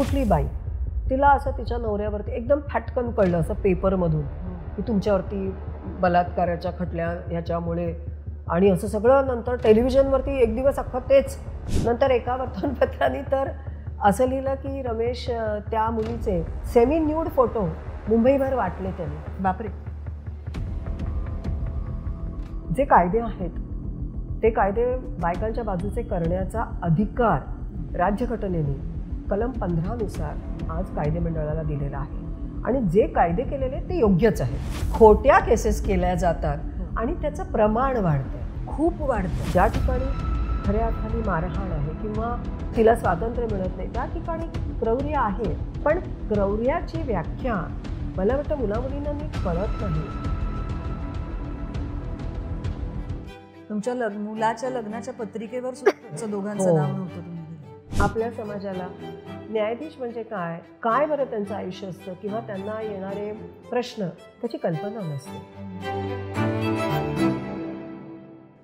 कुठली बाई तिला असं तिच्या नवऱ्यावरती एकदम फॅटकन कळलं असं पेपरमधून की तुमच्यावरती बलात्काराच्या खटल्या ह्याच्यामुळे आणि असं सगळं नंतर टेलिव्हिजनवरती एक दिवस अख्खं तेच नंतर एका वर्तमानपत्राने तर असं लिहिलं की रमेश त्या मुलीचे सेमी न्यूड फोटो मुंबईभर वाटले त्यांनी. बापरे. जे कायदे आहेत ते कायदे बायकांच्या बाजूचे करण्याचा अधिकार राज्यघटनेने कलम 15 नुसार आज कायदे मंडळाला दिलेला आहे आणि जे कायदे केलेले ते योग्यच आहे. खोट्या केसेस केल्या जातात आणि त्याचं प्रमाण वाढतं, खूप वाढतं. ज्या ठिकाणी खऱ्या अर्थाने मारहाण आहे किंवा तिला स्वातंत्र्य मिळत नाही त्या ठिकाणी क्रौर्य आहे, पण क्रौर्याची व्याख्या मला वाटतं मुलामुलींना नीट कळत नाही. तुमच्या मुलाच्या लग्नाच्या पत्रिकेवर सुद्धा दोघांचं नाव नव्हतं तुम्ही. आपल्या समाजाला न्यायाधीश म्हणजे काय काय बरं त्यांचं आयुष्य असतं किंवा त्यांना येणारे प्रश्न त्याची कल्पना नसते.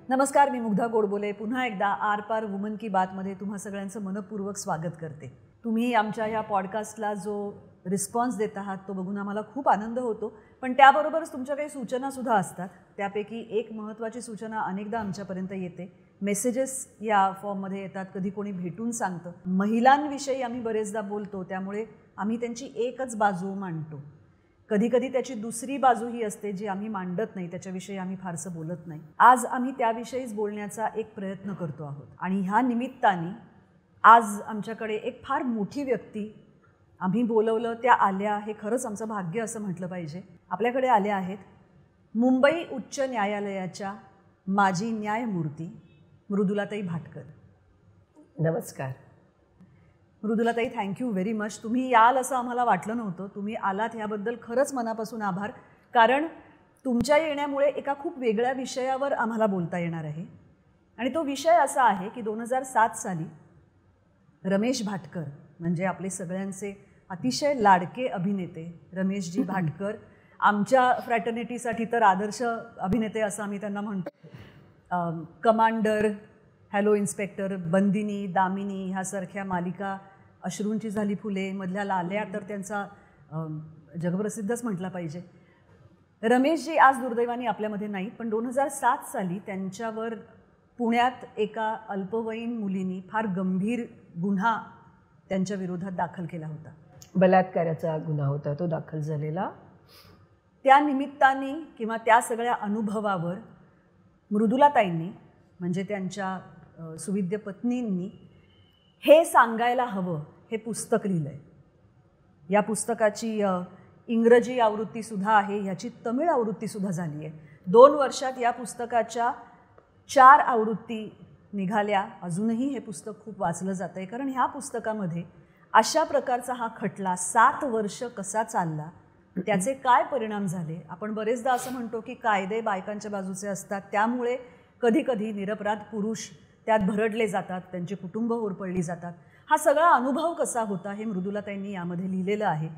नमस्कार, मी मुग्धा गोडबोले पुन्हा एकदा आर पार वुमन की बातमध्ये तुम्हा सगळ्यांचं मनपूर्वक स्वागत करते. तुम्ही आमच्या ह्या पॉडकास्टला जो रिस्पॉन्स देत आहात तो बघून आम्हाला खूप आनंद होतो, पण त्याबरोबरच तुमच्या काही सूचनासुद्धा असतात. त्यापैकी एक महत्त्वाची सूचना अनेकदा आमच्यापर्यंत येते, मेसेजेस या फॉर्ममध्ये येतात, कधी कोणी भेटून सांगतं. महिलांविषयी आम्ही बरेचदा बोलतो त्यामुळे आम्ही त्यांची एकच बाजू मांडतो. कधी कधी त्याची दुसरी बाजूही असते जी आम्ही मांडत नाही, त्याच्याविषयी आम्ही फारसं बोलत नाही. आज आम्ही त्याविषयीच बोलण्याचा एक प्रयत्न करतो आहोत आणि ह्या निमित्ताने आज आमच्याकडे एक फार मोठी व्यक्ती आम्ही बोलवलं त्या आल्या, हे खरंच आमचं भाग्य असं म्हटलं पाहिजे. आपल्याकडे आल्या आहेत मुंबई उच्च न्यायालयाच्या माजी न्यायमूर्ती मृदुलाताई भाटकर. नमस्कार मृदुलाताई, थँक्यू व्हेरी मच. तुम्ही याल असं आम्हाला वाटलं नव्हतं. तुम्ही आलात ह्याबद्दल खरंच मनापासून आभार, कारण तुमच्या येण्यामुळे एका खूप वेगळ्या विषयावर आम्हाला बोलता येणार आहे. आणि तो विषय असा आहे की 2007 साली रमेश भाटकर म्हणजे आपले सगळ्यांचे अतिशय लाडके अभिनेते रमेशजी भाटकर, आमच्या फ्रॅटर्निटीसाठी तर आदर्श अभिनेते असं आम्ही त्यांना म्हणतो. Commander, hello inspector, Bandini, Damini ह्यासारख्या मालिका, अश्रूंची झाली फुले मधल्या लाल्या तर त्यांचा जगप्रसिद्धच म्हटला पाहिजे. रमेशजी आज दुर्दैवाने आपल्यामध्ये नाहीत, पण 2007 साली त्यांच्यावर पुण्यात एका अल्पवयीन मुलीने फार गंभीर गुन्हा त्यांच्या विरोधात दाखल केला होता. बलात्काराचा गुन्हा होता तो दाखल झालेला. त्या निमित्ताने किंवा त्या सगळ्या अनुभवावर मृदुलाताईंनी म्हणजे त्यांच्या सुविद्य पत्नींनी हे सांगायला हवं हे पुस्तक लिहिलं आहे. या पुस्तकाची इंग्रजी आवृत्तीसुद्धा आहे, ह्याची तमिळ आवृत्तीसुद्धा झाली आहे. 2 वर्षात या पुस्तकाच्या 4 आवृत्ती निघाल्या. अजूनही हे पुस्तक खूप वाचलं जातं आहे, कारण ह्या पुस्तकामध्ये अशा प्रकारचा हा खटला 7 वर्ष कसा चालला, त्याचे काय परिणाम झाले. आपण बरेचदा असं म्हणतो की कायदे बायकांच्या बाजूचे असतात, त्यामुळे कधीकधी निरपराध पुरुष त्यात भरडले जातात, त्यांची कुटुंब होरपळली जातात. हा सगळा अनुभव कसा होता हे मृदुलाताईंनी यामध्ये लिहिलेलं आहे.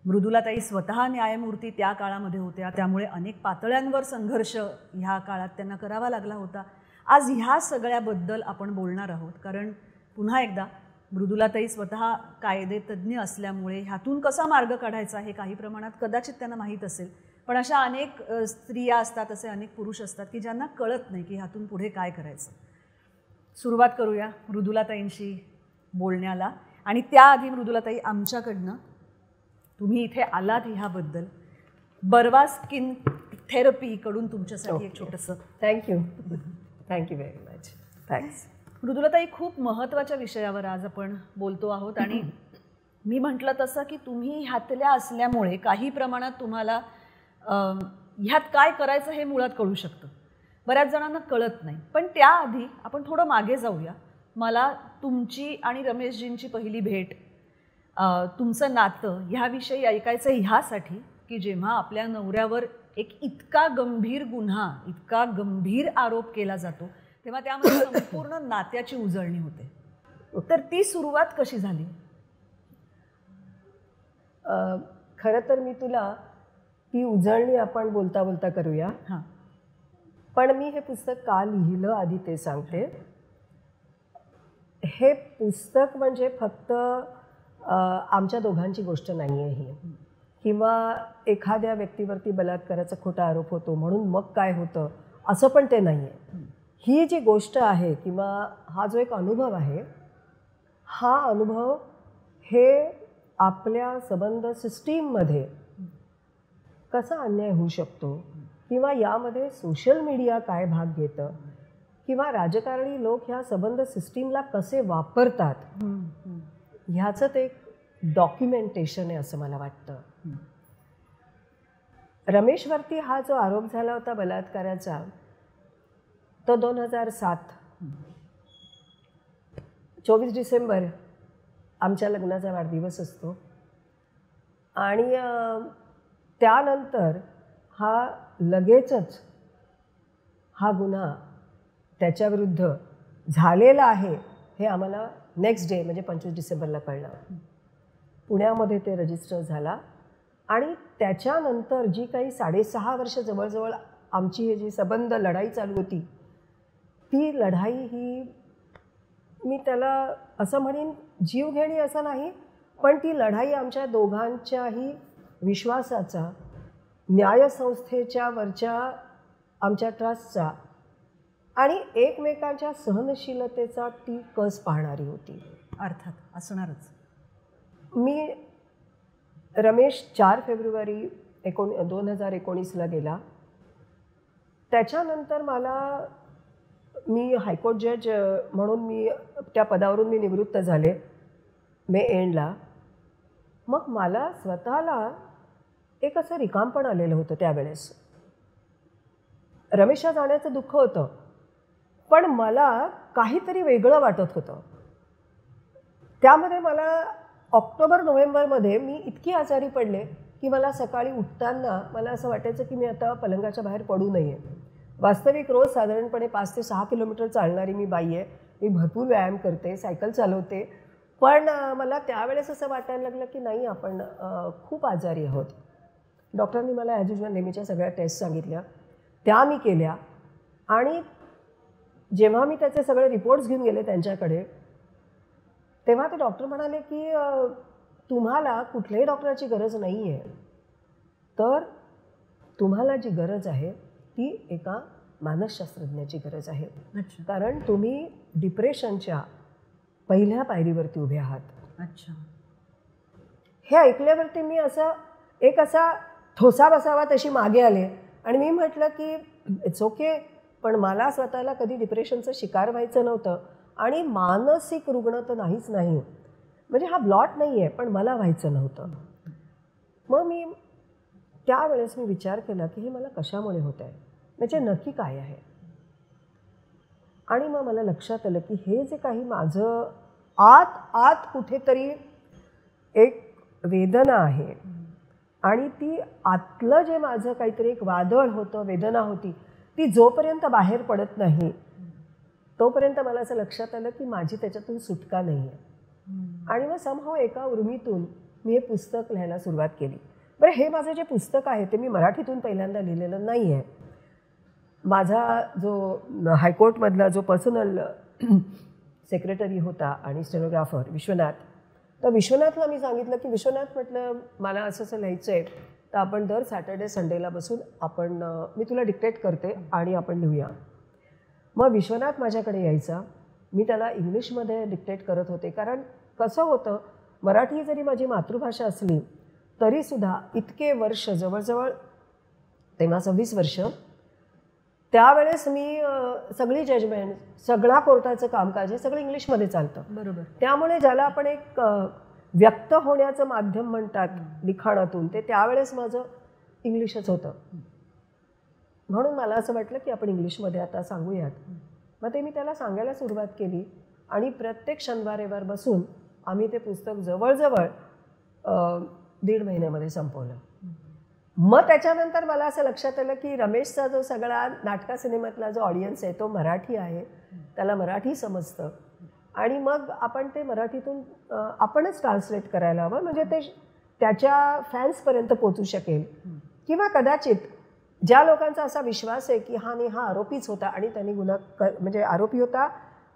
मृदुलाताई स्वतः न्यायमूर्ती त्या काळामध्ये होत्या, त्यामुळे अनेक पातळ्यांवर संघर्ष ह्या काळात त्यांना करावा लागला होता. आज ह्या सगळ्याबद्दल आपण बोलणार आहोत, कारण पुन्हा एकदा मृदुलाताई स्वतः कायदेतज्ञ असल्यामुळे ह्यातून कसा मार्ग काढायचा हे काही प्रमाणात कदाचित त्यांना माहीत असेल, पण अशा अनेक स्त्रिया असतात, असे अनेक पुरुष असतात की ज्यांना कळत नाही की ह्यातून पुढे काय करायचं. सुरुवात करूया मृदुलाताईंशी बोलण्याला. आणि त्याआधी मृदुलाताई, आमच्याकडनं तुम्ही इथे आलात ह्याबद्दल बर्वा स्किन थेरपीकडून तुमच्यासाठी एक छोटंसं थँक्यू व्हेरी मच. थँक्स. मृदुलाताई, खूप महत्त्वाच्या विषयावर आज आपण बोलतो आहोत आणि मी म्हटलं तसं की तुम्ही ह्यातल्या असल्यामुळे काही प्रमाणात तुम्हाला ह्यात काय करायचं हे मुळात कळू शकतं. बऱ्याच जणांना कळत नाही. पण त्याआधी आपण थोडं मागे जाऊया. मला तुमची आणि रमेशजींची पहिली भेट, तुमचं नातं ह्याविषयी ऐकायचं ह्यासाठी की जेव्हा आपल्या नवऱ्यावर एक इतका गंभीर गुन्हा, इतका गंभीर आरोप केला जातो, तेव्हा त्यामध्ये संपूर्ण नात्याची उजळणी होते. तर ती सुरुवात कशी झाली? खरं तर मी तुला ती उजळणी आपण बोलता बोलता करूया. हां. पण मी हे पुस्तक का लिहिलं आधी ते सांगते. हे पुस्तक म्हणजे फक्त आमच्या दोघांची गोष्ट नाही आहे ही, किंवा एखाद्या व्यक्तीवरती बलात्काराचा खोटा आरोप होतो म्हणून मग काय होतं असं पण ते नाही आहे. ही जी गोष्ट आहे किंवा हा जो एक अनुभव आहे, हा अनुभव हे आपल्या संबंध सिस्टीममध्ये कसा अन्याय होऊ शकतो, किंवा यामध्ये सोशल मीडिया काय भाग घेतं, किंवा राजकारणी लोक ह्या संबंध सिस्टीमला कसे वापरतात, ह्याचं ते एक डॉक्युमेंटेशन आहे असं मला वाटतं. रमेशवरती हा जो आरोप झाला होता बलात्काराचा, तो 2007 24 डिसेंबर आमच्या लग्नाचा वाढदिवस असतो. आणि त्यानंतर हा लगेचच हा गुन्हा त्याच्याविरुद्ध झालेला आहे हे आम्हाला नेक्स्ट डे म्हणजे 25 डिसेंबरला कळलं. पुण्यामध्ये ते रजिस्टर झाला आणि त्याच्यानंतर जी काही 6.5 वर्ष जवळजवळ आमची ही जी संबंध लढाई चालू होती, ती लढाई ही मी त्याला असं म्हणेन जीवघेणी असं नाही, पण ती लढाई आमच्या दोघांच्याही विश्वासाचा, न्यायसंस्थेच्या वरच्या आमच्या ट्रस्टचा आणि एकमेकांच्या सहनशीलतेचा ती कस पाहणारी होती. अर्थात असणारच. मी रमेश 4 फेब्रुवारी 2019ला गेला. त्याच्यानंतर मी हायकोर्ट जज म्हणून मी त्या पदावरून निवृत्त झाले मे एंडला. मग मला स्वतःला एक असं रिकामपण आलेलं होतं त्यावेळेस. रमेशला जाण्याचं दुःख होतं, पण मला काहीतरी वेगळं वाटत होतं. त्यामध्ये मला ऑक्टोबर-नोव्हेंबरमध्ये मी इतकी आजारी पडले की मला सकाळी उठताना मला असं वाटायचं की मी आता पलंगाच्या बाहेर पडू नये. वास्तविक रोज साधारणपणे 5 ते 6 किलोमीटर चालणारी मी बाई आहे. मी भरपूर व्यायाम करते, सायकल चालवते, पण मला त्यावेळेस असं वाटायला लागलं की नाही, आपण खूप आजारी आहोत. डॉक्टरांनी मला ॲज युजल नेहमीच्या सगळ्या टेस्ट सांगितल्या, त्या मी केल्या. आणि जेव्हा मी त्याचे सगळे रिपोर्ट्स घेऊन गेले त्यांच्याकडे, तेव्हा ते डॉक्टर म्हणाले की तुम्हाला कुठल्याही डॉक्टराची गरज नाही आहे, तर तुम्हाला जी गरज आहे ती एका मानसशास्त्रज्ञाची गरज आहे. कारण तुम्ही डिप्रेशनच्या पहिल्या पायरीवरती उभे आहात. अच्छा. हे ऐकल्यावरती मी असा ठोसा बसावा तशी मागे आले आणि मी म्हटलं की इट्स ओके, पण मला स्वतःला कधी डिप्रेशनचं शिकार व्हायचं नव्हतं आणि मानसिक रुग्ण तर नाहीच नाही, म्हणजे हा ब्लॉट नाही आहे, पण मला व्हायचं नव्हतं. मग त्यावेळेस मी विचार केला की हे मला कशामुळे होत आहे, म्हणजे नक्की काय आहे. आणि मग मला लक्षात आलं की हे जे काही माझं आत कुठेतरी एक वेदना आहे आणि ती आतलं जे माझं काहीतरी एक वादळ होतं, वेदना होती, ती जोपर्यंत बाहेर पडत नाही तोपर्यंत मला असं लक्षात आलं की माझी त्याच्यातून सुटका नाही आहे. आणि मग समहाव एका उर्मीतून मी हे पुस्तक लिहायला सुरुवात केली. बरं, हे माझं जे पुस्तक आहे ते मी मराठीतून पहिल्यांदा लिहिलेलं नाही आहे. माझा जो हायकोर्टमधला जो पर्सनल सेक्रेटरी होता आणि स्टेनोग्राफर विश्वनाथ, तर विश्वनाथला मी सांगितलं की विश्वनाथ, म्हटलं मला असं लिहायचं आहे, तर आपण दर सॅटर्डे संडेला बसून मी तुला डिक्टेट करते आणि आपण लिहूया. मग विश्वनाथ माझ्याकडे यायचा, मी त्याला इंग्लिशमध्ये डिक्टेट करत होते. कारण कसं होतं, मराठी जरी माझी मातृभाषा असली तरीसुद्धा इतके वर्ष, जवळजवळ तेव्हा 26 वर्ष, त्यावेळेस मी सगळी जजमेंट, सगळा कोर्टाचं कामकाज हे सगळं इंग्लिशमध्ये चालतं. बरोबर. त्यामुळे ज्याला आपण एक व्यक्त होण्याचं माध्यम म्हणतात लिखाणातून, ते त्यावेळेस माझं इंग्लिशच होतं. म्हणून मला असं वाटलं की आपण इंग्लिशमध्ये आता सांगूयात. मग ते मी त्याला सांगायला सुरुवात केली आणि प्रत्येक शनिवार रविवार बसून आम्ही ते पुस्तक जवळजवळ 1.5 महिन्यामध्ये संपवलं. मग त्याच्यानंतर मला असं लक्षात आलं की रमेशचा जो सगळा नाटका सिनेमातला जो ऑडियन्स आहे तो मराठी आहे, त्याला मराठी समजतं आणि मग आपण ते मराठीतून आपणच ट्रान्सलेट करायला हवं, म्हणजे ते त्याच्या फॅन्सपर्यंत पोचू शकेल. किंवा कदाचित ज्या लोकांचा असा विश्वास आहे की हा आरोपीच होता आणि त्यांनी म्हणजे आरोपी होता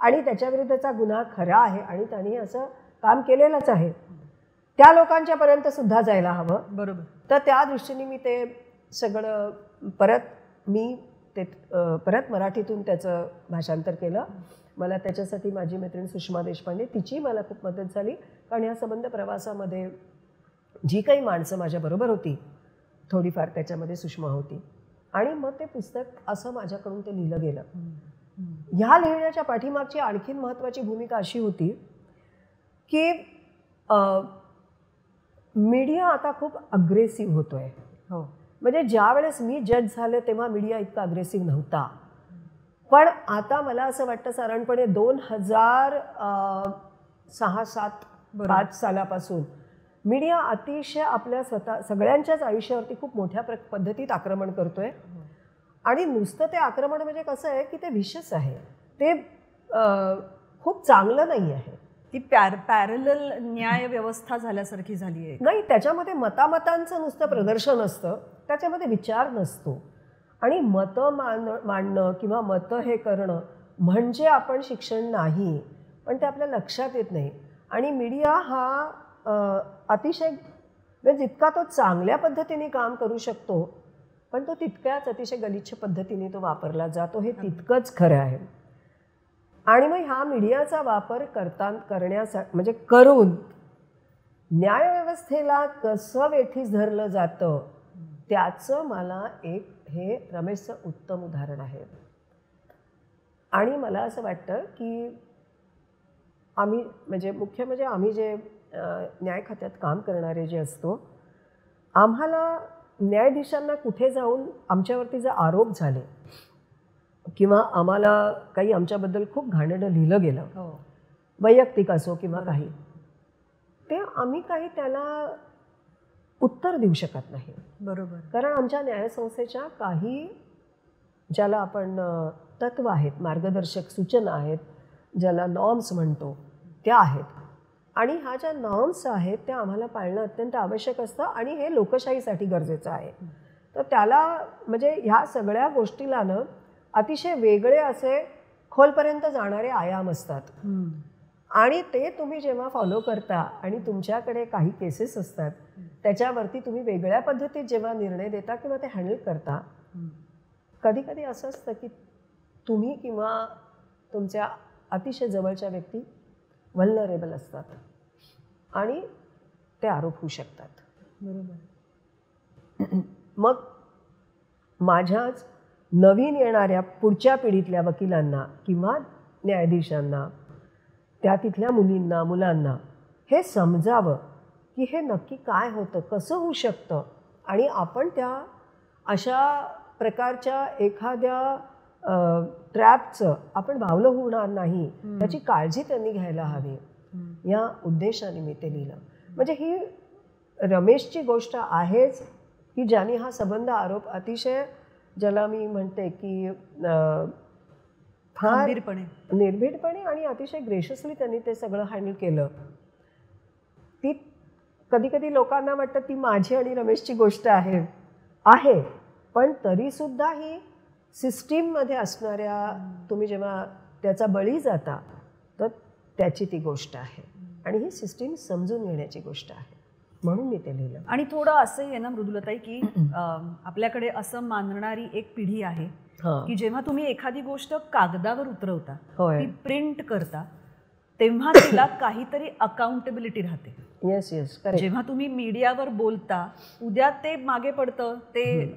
आणि त्याच्याविरुद्धचा गुन्हा खरा आहे आणि त्यांनी असं काम केलेलंच आहे, त्या लोकांच्यापर्यंत सुद्धा जायला हवं. बरोबर. तर त्या दृष्टीने मी ते सगळं परत मराठीतून त्याचं भाषांतर केलं. मला त्याच्यासाठी माझी मैत्रीण सुषमा देशपांडे, तिची मला खूप मदत झाली. कारण या संबंध प्रवासामध्ये जी काही माणसं माझ्याबरोबर होती, थोडीफार त्याच्यामध्ये सुषमा होती. आणि मग ते पुस्तक असं माझ्याकडून ते लिहिलं गेलं. ह्या लिहिण्याच्या पाठीमागची आणखीन महत्त्वाची भूमिका अशी होती की मीडिया आता खूप अग्रेसिव्ह होतोय. हो. म्हणजे ज्या वेळेस मी जज झाले तेव्हा मीडिया इतका अग्रेसिव्ह नव्हता. पण आता मला असं वाटतं साधारणपणे 2006-07-5 सालापासून मीडिया अतिशय आपल्या सगळ्यांच्याच आयुष्यावरती खूप मोठ्या पद्धतीत आक्रमण करतोय. आणि नुसतं ते आक्रमण म्हणजे कसं आहे की ते विशेष आहे, ते खूप चांगलं नाही आहे. ती पॅरलल न्याय व्यवस्था झाल्यासारखी झाली आहे. नाही, त्याच्यामध्ये मतामतांचं नुसतं प्रदर्शन असतं, त्याच्यामध्ये विचार नसतो. आणि मतं मांडणं किंवा मतं हे करणं म्हणजे आपण शिक्षण नाही, पण ते आपल्या लक्षात येत नाही. आणि मीडिया हा अतिशय म्हणजे जितका तो चांगल्या पद्धतीने काम करू शकतो, पण तो तितक्याच अतिशय गलिच्छ पद्धतीने तो वापरला जातो, हे तितकंच खरं आहे. आणि मग ह्या मीडियाचा वापर म्हणजे करून न्यायव्यवस्थेला कसं वेठीस धरलं जातं, त्याचं मला हे रमेशचं उत्तम उदाहरण आहे. आणि मला असं वाटतं की मुख्य म्हणजे आम्ही जे न्याय खात्यात काम करणारे जे असतो, आम्हाला न्यायाधीशांना कुठे जाऊन आमच्यावरती जर आरोप झाले किंवा आम्हाला काही आमच्याबद्दल खूप घाणेरडं लिहिलं गेलं, वैयक्तिक असो किंवा काही, ते आम्ही काही त्याला उत्तर देऊ शकत नाही. बरोबर. कारण आमच्या न्यायसंस्थेच्या काही ज्याला आपण तत्व आहेत, मार्गदर्शक सूचना आहेत, ज्याला नॉर्म्स म्हणतो, त्या आहेत. आणि ह्या ज्या नॉर्म्स आहेत त्या आम्हाला पाळणं अत्यंत आवश्यक असतं आणि हे लोकशाहीसाठी गरजेचं आहे. तर त्याला म्हणजे ह्या सगळ्या गोष्टीला ना अतिशय वेगळे असे खोलपर्यंत जाणारे आयाम असतात. आणि ते तुम्ही जेव्हा फॉलो करता आणि तुमच्याकडे काही केसेस असतात, त्याच्यावरती तुम्ही वेगळ्या पद्धतीत जेव्हा निर्णय देता किंवा ते हँडल करता, कधी कधी असं असतं की तुम्ही किंवा तुमच्या अतिशय जवळच्या व्यक्ती व्हल्नरेबल असतात आणि ते आरोप होऊ शकतात. बरोबर. मग माझ्याच नवीन येणाऱ्या पुढच्या पिढीतल्या वकिलांना किंवा न्यायाधीशांना, त्या तिथल्या मुलींना, मुलांना हे समजावं की हे नक्की काय होतं, कसं होऊ शकतं, आणि आपण त्या अशा प्रकारच्या एखाद्या ट्रॅपचं आपण भावलं होणार नाही, त्याची काळजी त्यांनी घ्यायला हवी. या उद्देशाने मी ते लिहिलं. म्हणजे ही रमेशची गोष्ट आहेच की ज्याने हा संबंध आरोप अतिशय, ज्याला मी म्हणते की फार निर्भीडपणे आणि अतिशय ग्रेशियसली त्यांनी ते सगळं हँडल केलं. ती कधी कधी लोकांना वाटतं ती माझी आणि रमेशची गोष्ट आहे, पण तरीसुद्धा ही सिस्टीममध्ये असणाऱ्या, तुम्ही जेव्हा त्याचा बळी जाता तर त्याची ती गोष्ट आहे आणि ही सिस्टीम समजून घेण्याची गोष्ट आहे, म्हणून मी ते लिहिलं. आणि थोडं असंही आहे ना मृदुलताई की आपल्याकडे असं मानणारी एक पिढी आहे की जेव्हा तुम्ही एखादी गोष्ट कागदावर उतरवता, ती प्रिंट करता, तेव्हा तिला काहीतरी अकाउंटेबिलिटी राहते. Yes yes. जेव्हा तुम्ही मीडियावर बोलता, उद्या ते मागे पडतं, ते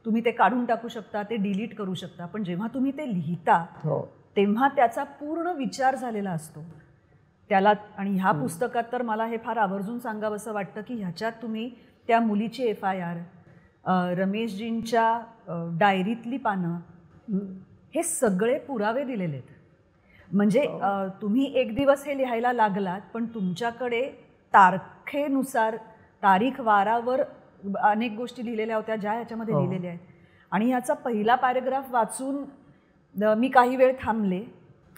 तुम्ही ते काढून टाकू शकता, ते डिलीट करू शकता, पण जेव्हा तुम्ही ते लिहिता तेव्हा त्याचा पूर्ण विचार झालेला असतो त्याला. आणि ह्या पुस्तकात तर मला हे फार आवर्जून सांगावंसं वाटतं की ह्याच्यात तुम्ही त्या मुलीची FIR, रमेशजींच्या डायरीतली पानं, हे सगळे पुरावे दिलेले आहेत. म्हणजे तुम्ही एक दिवस हे लिहायला लागलात, पण तुमच्याकडे तारखेनुसार, तारीख वारावर अनेक गोष्टी लिहिलेल्या होत्या ज्या ह्याच्यामध्ये लिहिलेल्या आहेत. आणि ह्याचा पहिला पॅरेग्राफ वाचून मी काही वेळ थांबले.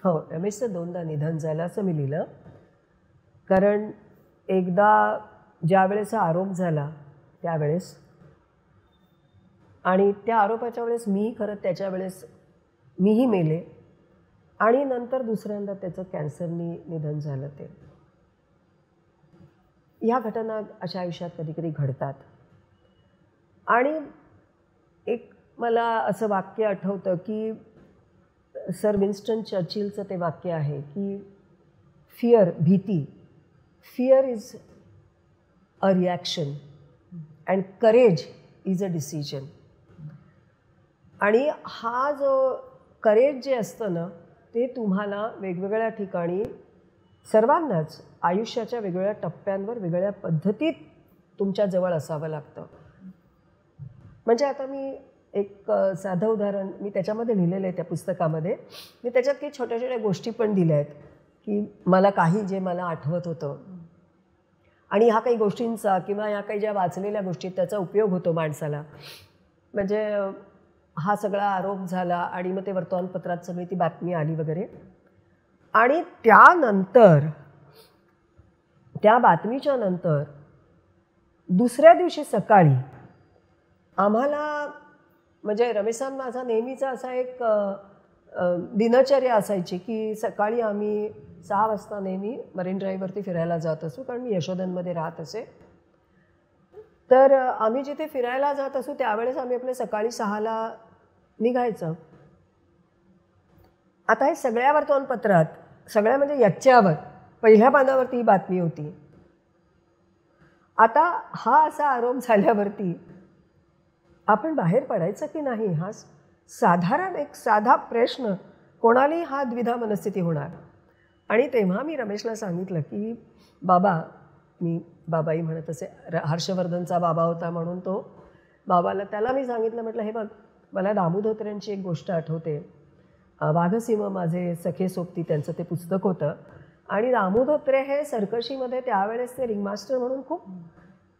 रमेशचं 2दा निधन झालं असं मी लिहिलं. कारण एकदा ज्या वेळेस आरोप झाला त्यावेळेस, आणि त्या आरोपाच्या वेळेस खरं त्याच्या वेळेस मीही मेले, आणि नंतर दुसऱ्यांदा त्याचं कॅन्सरनी निधन झालं. ते ह्या घटना अशा आयुष्यात कधी कधी घडतात. आणि एक मला असं वाक्य आठवतं की सर विन्स्टन चर्चिलचं ते वाक्य आहे की भीती, fear is a reaction and courage is a decision. आणि हा जो करेज जे असतं ना ते तुम्हाला वेगवेगळ्या ठिकाणी सर्वांनाच आयुष्याच्या वेगवेगळ्या टप्प्यांवर वेगवेगळ्या पद्धतीत तुमच्याजवळ असावं लागतं. म्हणजे आता मी एक साधं उदाहरण मी त्याच्यामध्ये लिहिलेलं आहे त्या पुस्तकामध्ये. मी त्याच्यात काही छोट्या छोट्या गोष्टी पण दिल्या आहेत की मला काही जे मला आठवत होतं आणि ह्या काही गोष्टींचा किंवा ह्या काही ज्या वाचलेल्या गोष्टी त्याचा उपयोग होतो माणसाला. म्हणजे हा सगळा आरोप झाला आणि मग ते वर्तमानपत्रात सगळी ती बातमी आली वगैरे. आणि त्यानंतर त्या बातमीच्या नंतर दुसऱ्या दिवशी सकाळी आम्हाला म्हणजे रमेशान माझा नेहमीचा असा एक दिनचर्या असायची की सकाळी आम्ही 6 वाजता नेहमी मरीन ड्राईव्हवरती फिरायला जात असू, कारण मी यशोधनमध्ये राहत असे. तर आम्ही जिथे फिरायला जात असू त्यावेळेस आम्ही आपल्या सकाळी 6ला निघायचं. आता हे सगळ्या वर्तमानपत्रात सगळ्या म्हणजे याच्यावर पहिल्या पानावरती ही बातमी होती. आता हा असा आरोप झाल्यावरती आपण बाहेर पडायचं की नाही हा साधारण एक साधा प्रश्न कोणालाही हा द्विधा मनस्थिती होणार. आणि तेव्हा मी रमेशला सांगितलं की बाबा, मी बाबाई म्हणत असे, हर्षवर्धनचा बाबा होता म्हणून तो बाबाला, त्याला मी सांगितलं, म्हटलं हे बघ मला दामू धोत्रेंची एक गोष्ट आठवते. वाघसिंह माझे सखे सोबती त्यांचं ते पुस्तक होतं. आणि दामू धोत्रे हे सर्कशीमध्ये त्यावेळेस ते रिंगमास्टर म्हणून खूप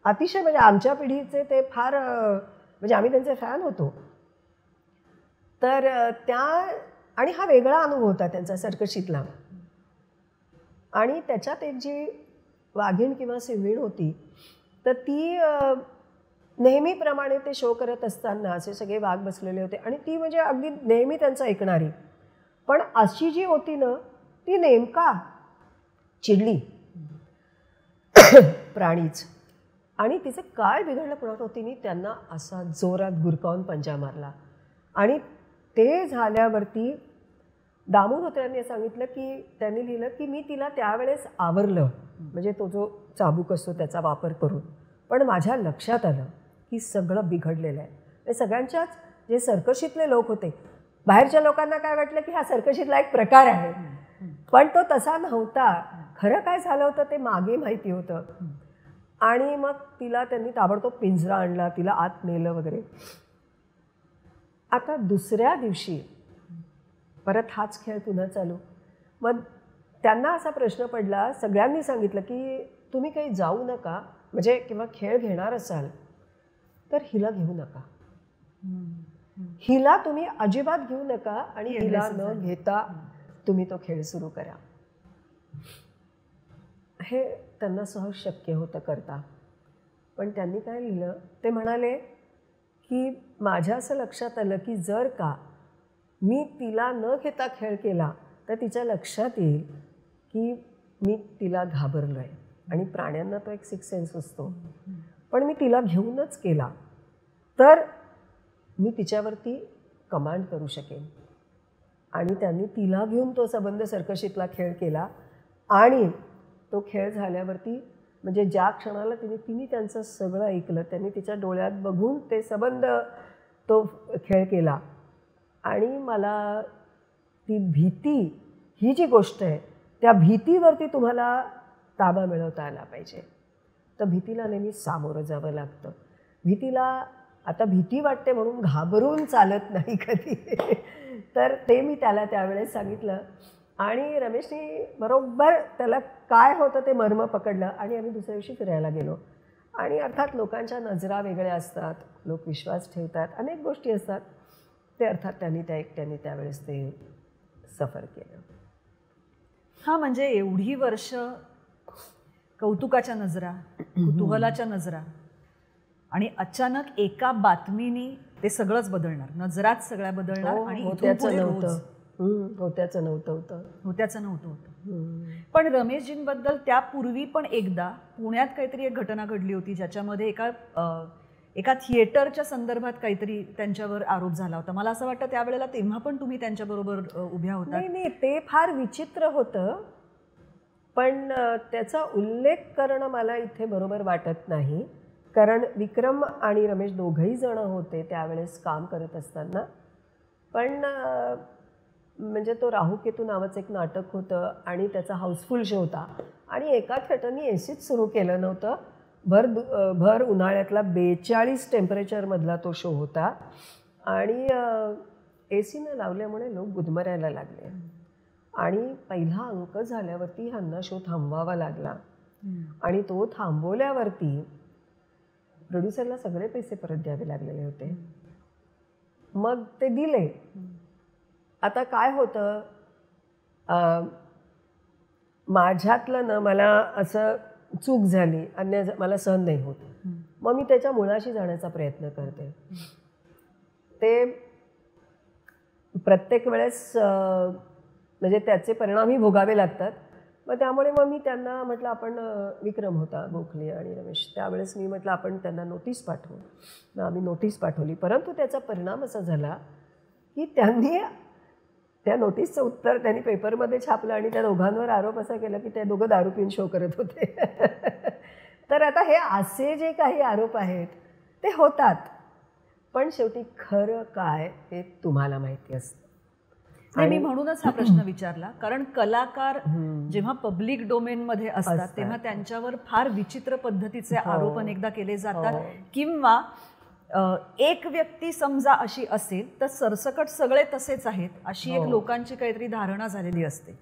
अतिशय म्हणजे आमच्या पिढीचे ते फार म्हणजे आम्ही त्यांचे फॅन होतो. तर आणि हा वेगळा अनुभव होता त्यांचा सर्कशीतला. आणि त्याच्यात एक जी वाघीण किंवा सिंहीण होती तर ती नेहमीप्रमाणे ते शो करत असताना असे सगळे वाघ बसलेले होते आणि ती म्हणजे अगदी नेहमी त्यांचं ऐकणारी. पण अशी जी होती ना ती नेमका चिडली प्राणीच. आणि तिचं काय बिघडलं कुणात होती नी त्यांना असा जोरात गुरकावून पंजा मारला. आणि ते झाल्यावरती दामू धोत्र्यांनी सांगितलं की त्यांनी लिहिलं की मी तिला त्यावेळेस आवरलं, म्हणजे तो जो चाबूक असतो त्याचा वापर करून. पण माझ्या लक्षात आलं की सगळं बिघडलेलं आहे. हे सगळ्यांच्याच जे सर्कशीतले लोक होते, बाहेरच्या लोकांना काय वाटलं की हा सर्कशीतला एक प्रकार आहे, पण तो तसा नव्हता. खरं काय झालं होतं ते मागे माहिती होतं. आणि मग तिला त्यांनी ताबडतोब पिंजरा आणला, तिला आत नेलं वगैरे. आता दुसऱ्या दिवशी परत हाच खेळ पुन्हा चालू. मग त्यांना असा प्रश्न पडला, सगळ्यांनी सांगितलं की तुम्ही काही जाऊ नका, म्हणजे किंवा खेळ घेणार असाल तर हिला घेऊ नका, हिला तुम्ही अजिबात घेऊ नका आणि हिला न घेता तुम्ही तो खेळ सुरू करा. हे त्यांना सहज शक्य होतं करता. पण त्यांनी काय लिहिलं, ते म्हणाले की माझ्या असं लक्षात आलं की जर का मी तिला न घेता खेळ केला तर तिच्या लक्षात येईल की मी तिला घाबरलो आहे. आणि प्राण्यांना तो एक सिक्स सेन्स असतो. पण मी तिला घेऊनच केला तर मी तिच्यावरती कमांड करू शकेन. आणि त्यांनी तिला घेऊन तो सबंध सर्कशीतला खेळ केला. आणि तो खेळ झाल्यावरती म्हणजे ज्या क्षणाला तिने त्यांचं सगळं ऐकलं, त्यांनी तिच्या डोळ्यात बघून ते सबंध तो खेळ केला. आणि मला ती भीती ही जी गोष्ट आहे त्या भीतीवरती तुम्हाला ताबा मिळवता आला पाहिजे. तर भीतीला नेहमी सामोरं जावं लागतं. भीतीला आता भीती वाटते म्हणून घाबरून चालत नाही कधी. तर ते मी त्याला त्यावेळेस सांगितलं आणि रमेशने बरोबर त्याला काय होतं ते मर्म पकडलं आणि आम्ही दुसऱ्या दिवशी फिरायला गेलो. आणि अर्थात लोकांच्या नजरा वेगळ्या असतात, लोक विश्वास ठेवतात, अनेक गोष्टी असतात. ते अर्थात त्यांनी त्या एकट्याने त्यावेळेस ते सफर केलं. हां, म्हणजे एवढी वर्ष कौतुकाच्या नजरा, कुतूहलाच्या नजरा आणि अचानक एका बातमीने ते सगळंच बदलणार, नजराच सगळ्या बदलणार. आणि होत्याचं नव्हतं होतं. पण रमेशजींबद्दल त्यापूर्वी पण एकदा पुण्यात काहीतरी एक घटना घडली होती ज्याच्यामध्ये एका थिएटरच्या संदर्भात काहीतरी त्यांच्यावर आरोप झाला होता. मला असं वाटतं त्यावेळेला तेव्हा पण तुम्ही त्यांच्याबरोबर उभ्या होता. नाही, ते फार विचित्र होतं, पण त्याचा उल्लेख करणं मला इथे बरोबर वाटत नाही, कारण विक्रम आणि रमेश दोघंही जण होते त्यावेळेस काम करत असताना. पण म्हणजे तो राहू केतू नावाचं एक नाटक होतं आणि त्याचा हाऊसफुल शो होता आणि एका थिएटरनी एसीच सुरू केलं नव्हतं. भर उन्हाळ्यातला 42 टेम्परेचरमधला तो शो होता आणि एसी न लावल्यामुळे लोक गुदमरायला लागले आणि पहिला अंक झाल्यावरती ह्यांना शो थांबवावा लागला आणि तो थांबवल्यावरती प्रोड्युसरला सगळे पैसे परत द्यावे लागलेले होते. मग ते दिले. आता काय होतं, माझ्यातलं ना मला असं चूक झाली, अन्याय मला सहन नाही होत, मग मी त्याच्या मुळाशी जाण्याचा प्रयत्न करते. ते प्रत्येक वेळेस म्हणजे त्याचे परिणामही भोगावे लागतात. मग त्यामुळे मग मी त्यांना म्हटलं, आपण विक्रम होता गोखले आणि रमेश, त्यावेळेस मी म्हटलं आपण त्यांना नोटीस पाठवू. मग आम्ही नोटीस पाठवली, परंतु त्याचा परिणाम असा झाला की त्यांनी त्या नोटीसचं उत्तर त्यांनी पेपरमध्ये छापलं आणि त्या दोघांवर आरोप असा केला की ते दोघं दारू पिऊन शो करत होते. तर आता हे असे जे काही आरोप आहेत ते होतात, पण शेवटी खरं काय हे तुम्हाला माहिती असतं. आणि मी म्हणूनच हा प्रश्न विचारला, कारण कलाकार जेव्हा पब्लिक डोमेनमध्ये असतात तेव्हा त्यांच्यावर फार विचित्र पद्धतीचे आरोप अनेकदा केले जातात, किंवा एक व्यक्ती समजा अशी असेल तर सरसकट सगळे तसेच आहेत अशी एक लोकांची काहीतरी धारणा झालेली असते,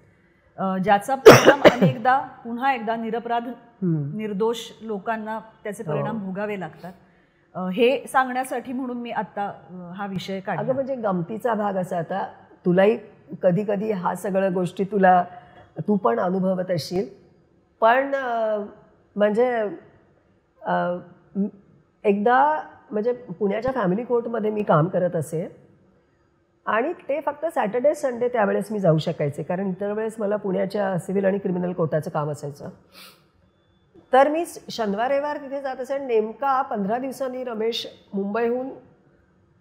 ज्याचा परिणाम अनेकदा पुन्हा एकदा निरपराध निर्दोष लोकांना त्याचे परिणाम भोगावे लागतात. हे सांगण्यासाठी म्हणून मी आता हा विषय काढला. अगं म्हणजे गमतीचा भाग असा, आता तुलाही कधी कधी हा सगळ्या गोष्टी तू पण अनुभवत असशील, पण म्हणजे एकदा म्हणजे पुण्याच्या फॅमिली कोर्टमध्ये मी काम करत असे आणि ते फक्त सॅटर्डे संडे त्यावेळेस मी जाऊ शकायचे, कारण इतर वेळेस मला पुण्याच्या सिव्हिल आणि क्रिमिनल कोर्टाचं काम असायचं. तर मी शनिवार रविवार तिथे जात असे. नेमका 15 दिवसांनी रमेश मुंबईहून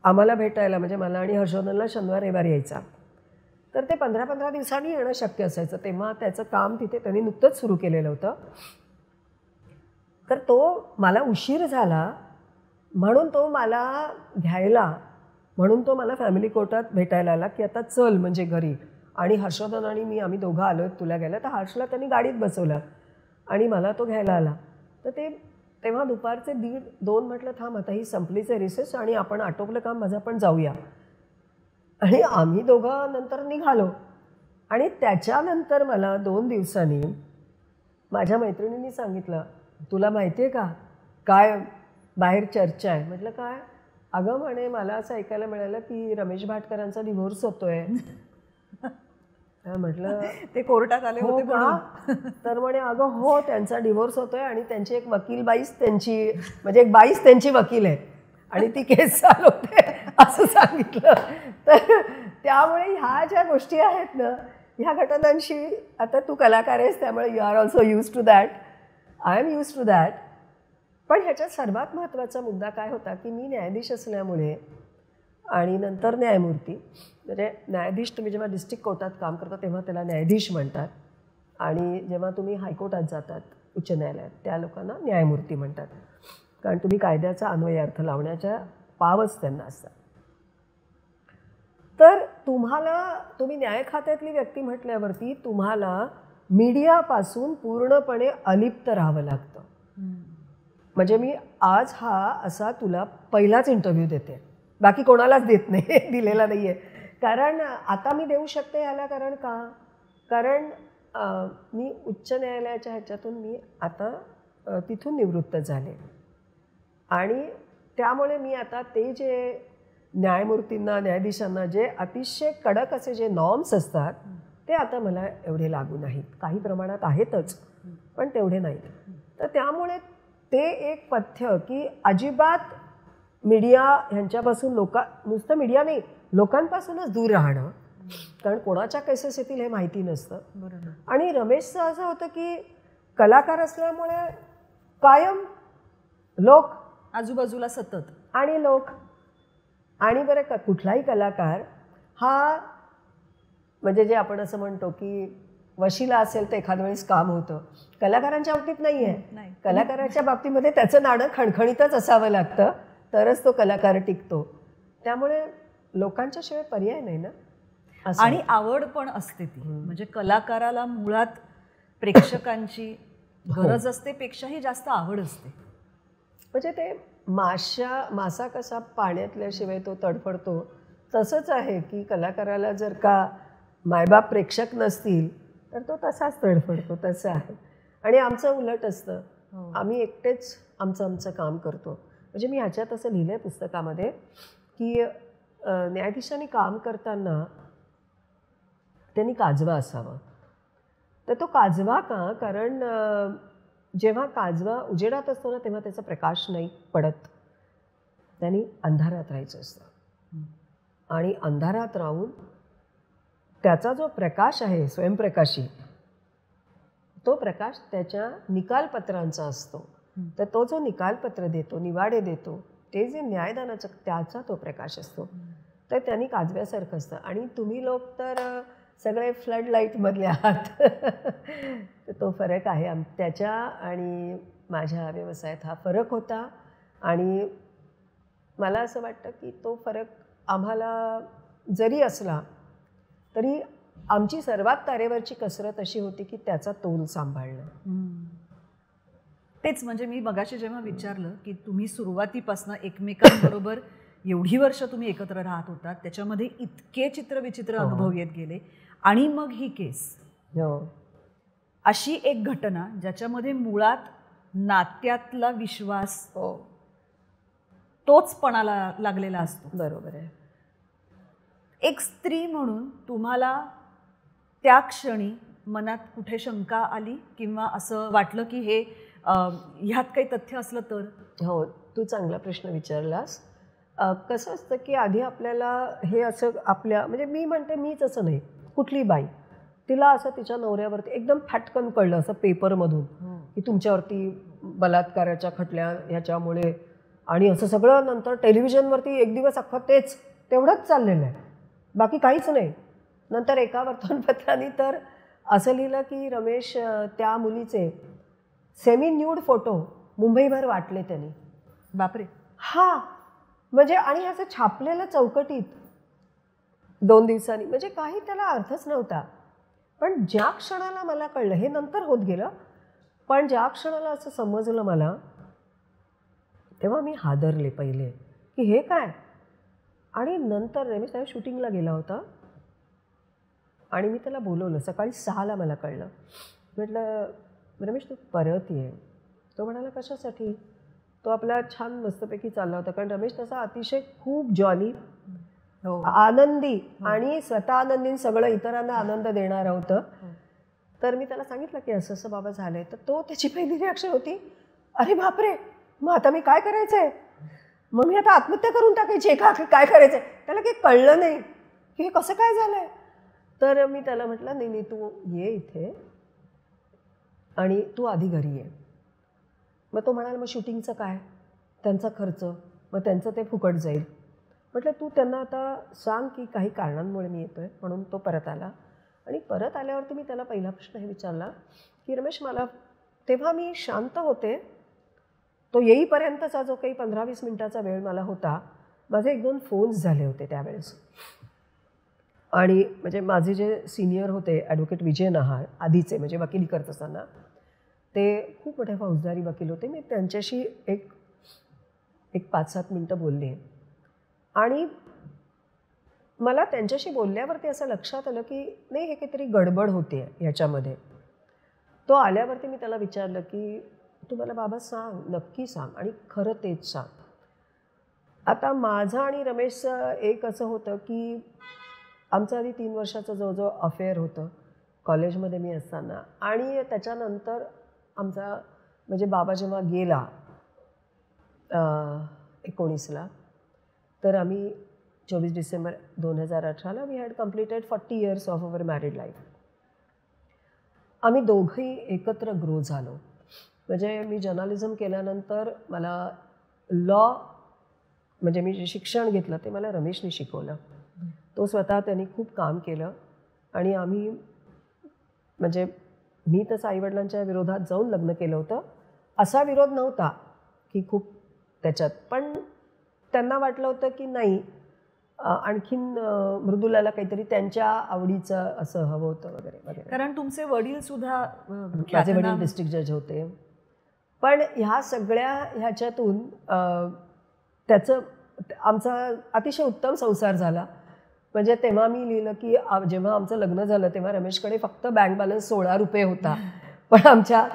आम्हाला भेटायला, म्हणजे मला आणि हर्षवर्धनला शनिवार रविवार यायचा. तर ते 15 दिवसांनी येणं शक्य असायचं. तेव्हा त्याचं काम तिथे त्यांनी नुकतंच सुरू केलेलं होतं. तर तो मला उशीर झाला म्हणून तो मला घ्यायला, म्हणून तो मला फॅमिली कोर्टात भेटायला आला की आता चल म्हणजे घरी. आणि हर्षवर्धन आणि मी आम्ही दोघं आलो आहेत तुला घ्यायला. तर हर्षला त्यांनी गाडीत बसवलं आणि मला तो घ्यायला आला. तर तेव्हा दुपारचे 1:30-2 म्हटलं थांब आता ही संपलीचे रिसेस आणि आपण आटोपलं काम माझं आपण जाऊया. आणि आम्ही दोघं नंतर निघालो. आणि त्याच्यानंतर मला 2 दिवसांनी माझ्या मैत्रिणींनी सांगितलं, तुला माहिती आहे का काय बाहेर चर्चा आहे? म्हटलं काय? अगं म्हणे मला असं ऐकायला मिळालं की रमेश भाटकरांचा डिव्होर्स होतोय. म्हटलं ते कोर्टात आले होते का? तर म्हणे अगं हो त्यांचा डिव्होर्स होतोय आणि त्यांची एक वकील बाईच त्यांची, म्हणजे एक बाईच त्यांची वकील आहे आणि ती केस चालवते असं सांगितलं. तर त्यामुळे ह्या ज्या गोष्टी आहेत ना, ह्या घटनांशी आता तू कलाकार आहेस त्यामुळे you are also used to that, I am used to that. पण ह्याच्यात सर्वात महत्त्वाचा मुद्दा काय होता की मी न्यायाधीश असल्यामुळे आणि नंतर न्यायमूर्ती, म्हणजे न्यायाधीश तुम्ही जेव्हा डिस्ट्रिक्ट कोर्टात काम करता तेव्हा त्याला न्यायाधीश म्हणतात आणि जेव्हा तुम्ही हायकोर्टात जातात उच्च न्यायालयात त्या लोकांना न्यायमूर्ती म्हणतात, कारण तुम्ही कायद्याचा अन्वय अर्थ लावण्याच्या पावच त्यांना असतात. तर तुम्ही न्याय खात्यातली व्यक्ती म्हटल्यावरती तुम्हाला मीडियापासून पूर्णपणे अलिप्त राहावं लागतं. म्हणजे मी आज हा असा तुला पहिलाच इंटरव्ह्यू देते, बाकी कोणालाच देत नाही, दिलेला नाही आहे. कारण आता मी देऊ शकते ह्याला कारण कारण मी उच्च न्यायालयाच्या ह्याच्यातून मी आता तिथून निवृत्त झाले आणि त्यामुळे मी आता ते जे न्यायमूर्तींना न्यायाधीशांना जे अतिशय कडक असे जे नॉर्म्स असतात ते आता मला एवढे लागू नाहीत. काही प्रमाणात आहेतच पण तेवढे नाहीत. तर त्यामुळे ते एक पथ्य की अजिबात मीडिया ह्यांच्यापासून नुसतं मीडिया नाही लोकांपासूनच दूर राहणं कारण कोणाच्या केसेस येतील हे माहिती नसतं. बरोबर. आणि रमेशचं असं होतं की कलाकार असल्यामुळे कायम लोक आजूबाजूला सतत आणि लोक. आणि बरं कुठलाही कलाकार हा म्हणजे जे आपण असं म्हणतो की वशिला असेल तर एखाद्या वेळेस काम होतं, कलाकारांच्या बाबतीत नाही आहे. कलाकाराच्या बाबतीमध्ये त्याचं नाणं खणखणीतच असावं लागतं, तरच तो कलाकार टिकतो. त्यामुळे लोकांच्या शिवाय पर्याय नाही ना. आणि आवड पण असते ती. म्हणजे कलाकाराला मुळात प्रेक्षकांची गरज असते पेक्षाही जास्त आवड असते. म्हणजे ते मासा कसा पाण्यातल्याशिवाय तो तडफडतो, तसंच आहे की कलाकाराला जर का मायबाप प्रेक्षक नसतील तर तो तसाच तडफडतो. तसं आहे. आणि आमचं उलट असतं. आम्ही एकटेच आमचं काम करतो. म्हणजे मी ह्याच्यात असं लिहिलं आहे पुस्तकामध्ये की न्यायाधीशांनी काम करताना त्यांनी काजवा असावं. तर तो काजवा का? कारण जेव्हा काजवा उजेडात असतो ना तेव्हा त्याचा प्रकाश नाही पडत. त्यांनी अंधारात राहायचं असतं. आणि अंधारात राहून त्याचा जो प्रकाश आहे स्वयंप्रकाशी, तो प्रकाश त्याच्या निकालपत्रांचा असतो. तर तो जो निकालपत्र देतो, निवाडे देतो, ते जे न्यायदानाचं त्याचा तो प्रकाश असतो. तर त्यांनी काजव्यासारखं असतं. आणि तुम्ही लोक तर सगळे फ्लड लाईटमधले आहात. तर तो फरक आहे त्याच्या आणि माझ्या व्यवसायात. हा फरक होता. आणि मला असं वाटतं की तो फरक आम्हाला जरी असला तरी आमची सर्वात तारेवरची कसरत अशी होती की त्याचा तोल सांभाळणं. तेच म्हणजे मी मगाशी जेव्हा विचारलं की तुम्ही सुरुवातीपासून एकमेकांबरोबर एवढी वर्ष तुम्ही एकत्र राहत होतात, त्याच्यामध्ये इतके चित्रविचित्र अनुभव येत गेले आणि मग ही केस, अशी एक घटना ज्याच्यामध्ये मुळात नात्यातला विश्वास तोच पणाला लागलेला असतो. बरोबर आहे. एक स्त्री म्हणून तुम्हाला त्या क्षणी मनात कुठे शंका आली किंवा असं वाटलं की हे ह्यात काही तथ्य असलं तर? हो, तू चांगला प्रश्न विचारलास. कसं असतं की आधी आपल्याला हे असं म्हणजे मी म्हणते मीच असं नाही, कुठली बाई तिला असं तिच्या नवऱ्यावरती एकदम फाटकन कळलं असं पेपरमधून की तुमच्यावरती बलात्काराच्या खटल्या ह्याच्यामुळे, आणि असं सगळं नंतर टेलिव्हिजनवरती एक दिवस अख्खं तेवढंच चाललेलं आहे, बाकी काहीच नाही. नंतर एका वर्तमानपत्राने तर असं लिहिलं की रमेश त्या मुलीचे सेमी न्यूड फोटो मुंबईभर वाटले त्यांनी. बापरे. हा म्हणजे आणि ह्याचं छापलेलं चौकटीत 2 दिवसांनी, म्हणजे काही त्याला अर्थच नव्हता. पण ज्या क्षणाला मला कळलं, हे नंतर होत गेलं, पण ज्या क्षणाला असं समजलं मला, तेव्हा मी हादरले पहिले की हे काय. आणि नंतर रमेश त्या शूटिंगला गेला होता आणि मी त्याला बोलवलं. सकाळी 6ला मला कळलं. म्हटलं रमेश तू परत ये. तो म्हणाला कशासाठी. तो आपला छान मस्तपैकी चालला होता, कारण रमेश तसा अतिशय खूप जॉली, आनंदी आणि स्वतः आनंदी, सगळं इतरांना आनंद देणारं होतं. तर मी त्याला सांगितलं की असं असं बाबा झालंय. तर तो त्याची पहिली रिॲक्शन होती, अरे बापरे, मग आता मी काय करायचं आहे, मग मी आता आत्महत्या करून टाकायची आहे का, काय करायचं आहे. त्याला काही कळलं नाही की हे कसं काय झालं आहे. तर मी त्याला म्हटलं नाही नाही तू ये इथे आणि तू आधी घरी ये. मग तो म्हणाला मग शूटिंगचं काय, त्यांचा खर्च, मग त्यांचं ते फुकट जाईल. म्हटलं तू त्यांना आता सांग की काही कारणांमुळे मी येतो आहे. म्हणून तो परत आला. आणि परत आल्यावरती मी त्याला पहिला प्रश्न हे विचारला की रमेश मला, तेव्हा मी शांत होते, तो येईपर्यंतचा जो काही 15-20 मिनटाचा वेळ मला होता, माझे 1-2 फोन्स झाले होते त्यावेळेस. आणि म्हणजे माझे जे सिनियर होते ॲडव्होकेट विजय नहार, आधीचे म्हणजे वकिली करत असताना, ते खूप मोठे फौजदारी वकील होते. मी त्यांच्याशी एक 5-7 मिनटं बोलले. आणि मला त्यांच्याशी बोलल्यावरती असं लक्षात आलं की नाही हे काहीतरी गडबड होते ह्याच्यामध्ये. तो आल्यावरती मी त्याला विचारलं की तू मला बाबा सांग, नक्की सांग आणि खरं तेच सांग. आता माझं आणि रमेशचं एक असं होतं की आमचं आधी 3 वर्षाचं जवळजवळ अफेअर होतं कॉलेजमध्ये मी असताना. आणि त्याच्यानंतर आमचा म्हणजे बाबा जेव्हा गेला 19ला, तर आम्ही 24 डिसेंबर 2018ला we had completed 40 years of our married life. आम्ही दोघंही एकत्र ग्रो झालो. म्हणजे मी जर्नलिझम केल्यानंतर मला लॉ म्हणजे मी जे शिक्षण घेतलं ते मला रमेशने शिकवलं. तो स्वतः त्यांनी खूप काम केलं आणि आम्ही म्हणजे मी तसं आईवडिलांच्या विरोधात जाऊन लग्न केलं होतं. असा विरोध नव्हता की खूप त्याच्यात, पण त्यांना वाटलं होतं की नाही आणखीन मृदुलाला काहीतरी त्यांच्या आवडीचं असं हवं होतं वगैरे वगैरे. कारण तुमचे वडील सुद्धा माझे वडील डिस्ट्रिक्ट जज होते. पण ह्या सगळ्या ह्याच्यातून त्याचं आमचा अतिशय उत्तम संसार झाला. म्हणजे तेव्हा मी लिहिलं की जेव्हा आमचं लग्न झालं तेव्हा रमेशकडे फक्त बँक बॅलन्स 16 रुपये होता, पण आमच्या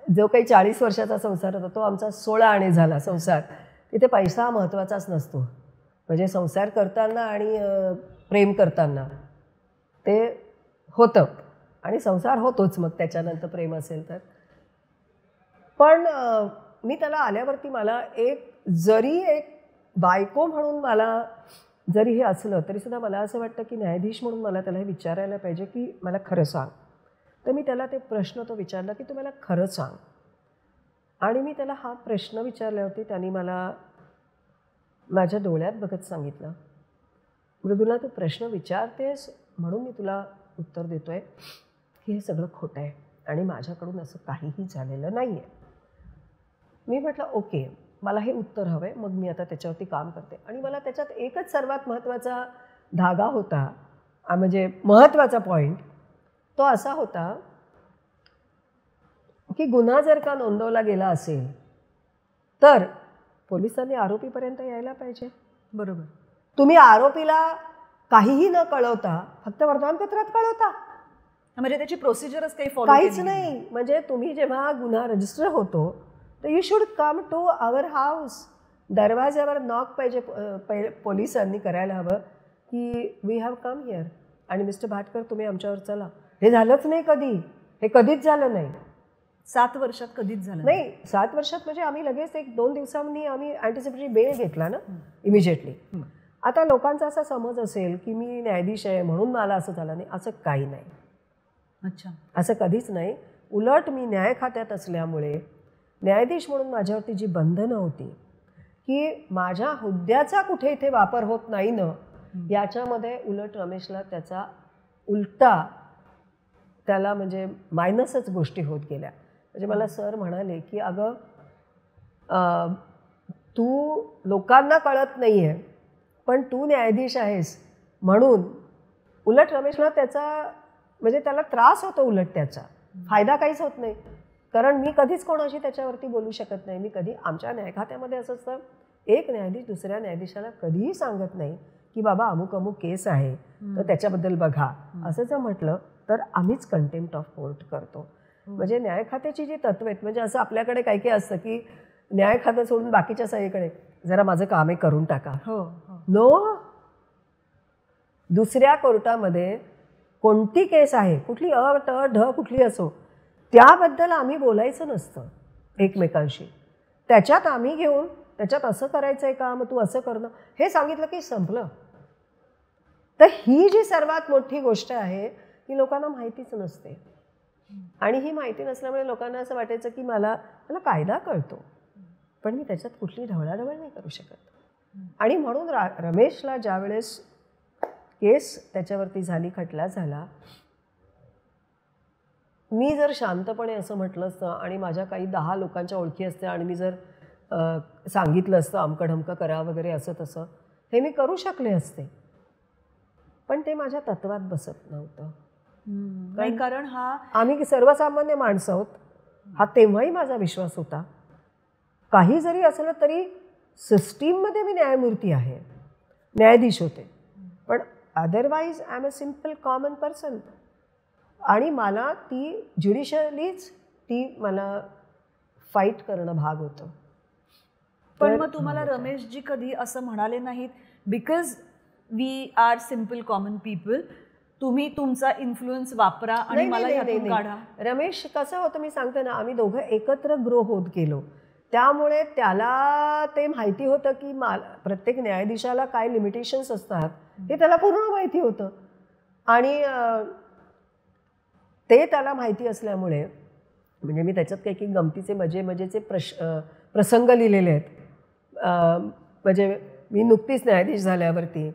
जो काही 40 वर्षाचा संसार होता तो आमचा 16 आणे झाला संसार. तिथे पैसा महत्त्वाचाच नसतो. म्हणजे संसार करताना आणि प्रेम करताना ते होतं आणि संसार होतोच मग त्याच्यानंतर प्रेम असेल तर. पण मी त्याला आल्यावरती मला जरी एक बायको म्हणून मला जरी हे असलं तरीसुद्धा मला असं वाटतं की न्यायाधीश म्हणून मला त्याला हे विचारायला पाहिजे की मला खरं सांग. तर मी त्याला ते प्रश्न तो विचारला की तू मला खरं सांग. आणि मी त्याला हा प्रश्न विचारल्यावरती त्यांनी मला माझ्या डोळ्यात बघत सांगितलं, मृदुला तू प्रश्न विचारतेस म्हणून मी तुला उत्तर देतो आहे की हे सगळं खोटं आहे आणि माझ्याकडून असं काहीही झालेलं नाही आहे. मी म्हटलं ओके, मला हे उत्तर हवं आहे, मग मी आता त्याच्यावरती काम करते. आणि मला त्याच्यात एकच सर्वात महत्त्वाचा धागा होता, म्हणजे महत्त्वाचा पॉईंट तो असा होता की गुन्हा जर का नोंदवला गेला असेल तर पोलिसांनी आरोपीपर्यंत यायला पाहिजे. बरोबर. तुम्ही आरोपीला काहीही न कळवता फक्त वर्तमानपत्रात कळवता, म्हणजे त्याची प्रोसिजरच काही फॉलो काहीच नाही. म्हणजे तुम्ही जेव्हा गुन्हा रजिस्टर होतो तर you should come to our house. दरवाज्यावर नॉक पाहिजे पोलिसांनी करायला हवं की वी हॅव कम हिअर आणि मिस्टर भाटकर तुम्ही आमच्यावर चला. हे झालंच नाही कधी, हे कधीच झालं नाही. 7 वर्षात कधीच झालं नाही. 7 वर्षात म्हणजे आम्ही लगेच 1-2 दिवसांनी आम्ही अँटिसिपेटरी बेल घेतला ना इमिजिएटली. आता लोकांचा असा समज असेल की मी न्यायाधीश आहे म्हणून मला असं झालं नाही, असं काही नाही. अच्छा. असं कधीच नाही. उलट मी न्याय खात्यात असल्यामुळे न्यायाधीश म्हणून माझ्यावरती जी बंधनं होती की माझ्या हुद्द्याचा कुठे इथे वापर होत नाही ना, याच्यामध्ये उलट रमेशला त्याचा उलटा त्याला म्हणजे मायनसच गोष्टी होत गेल्या. म्हणजे मला सर म्हणाले की अगं तू लोकांना कळत नाही आहे पण तू न्यायाधीश आहेस म्हणून उलट रमेशला त्याचा म्हणजे त्याला त्रास होतो, उलट त्याचा फायदा काहीच होत नाही. कारण मी कधीच कोणाशी त्याच्यावरती बोलू शकत नाही. मी कधी आमच्या न्यायखात्यामध्ये असं असतं, एक न्यायाधीश दुसऱ्या न्यायाधीशाला कधीही सांगत नाही की बाबा अमुक अमुक केस आहे तर त्याच्याबद्दल बघा. असं जर म्हटलं तर आम्हीच कंटेम्प्ट ऑफ कोर्ट करतो. म्हणजे न्यायखात्याची जी तत्व आहेत, म्हणजे असं आपल्याकडे काही काही असतं की न्यायखातं सोडून बाकीच्या सगळीकडे जरा माझं काम आहे करून टाका. नो, दुसऱ्या कोर्टामध्ये कोणती केस आहे, कुठली अ ट ढ कुठली असो, त्याबद्दल आम्ही बोलायचं नसतं एकमेकांशी. त्याच्यात आम्ही घेऊन त्याच्यात असं करायचं आहे का, मग तू असं करणं, हे सांगितलं की संपलं. तर ही जी सर्वात मोठी गोष्ट आहे ही लोकांना माहितीच नसते. आणि ही माहिती नसल्यामुळे लोकांना असं वाटायचं की मला कायदा कळतो पण मी त्याच्यात कुठली ढवळाढवळ नाही करू शकत. आणि म्हणून रमेशला ज्यावेळेस केस त्याच्यावरती झाली, खटला झाला, मी जर शांतपणे असं म्हटलं असतं आणि माझ्या काही 10 लोकांच्या ओळखी असत्या आणि मी जर सांगितलं असतं अमकं ढमकं करा वगैरे असं तसं, हे मी करू शकले असते. पण ते माझ्या तत्वात बसत नव्हतं. कारण आम्ही सर्वसामान्य माणसं आहोत हा तेव्हाही माझा विश्वास होता. काही जरी असलं तरी सिस्टीममध्ये मी न्यायमूर्ती आहे, न्यायाधीश होते, पण otherwise I am a simple common person. आणि मला ती ज्युडिशियलीच ती मला फाईट करणं भाग होतं. पण मग तुम्हाला रमेशजी कधी असं म्हणाले नाहीत because we are simple common people, तुम्ही तुमचा इन्फ्लुएन्स वापरा आणि मला यातून काढा? रमेश कसं होतं मी सांगते ना, आम्ही दोघं एकत्र ग्रो होत गेलो. त्यामुळे त्याला ते माहिती होतं की प्रत्येक न्यायाधीशाला काय लिमिटेशन्स असतात हे त्याला पूर्ण माहिती होतं. आणि ते त्याला माहिती असल्यामुळे म्हणजे मी त्याच्यात काही गमतीचे मजेचे प्रसंग लिहिलेले आहेत. म्हणजे मी नुकतीच न्यायाधीश झाल्यावरती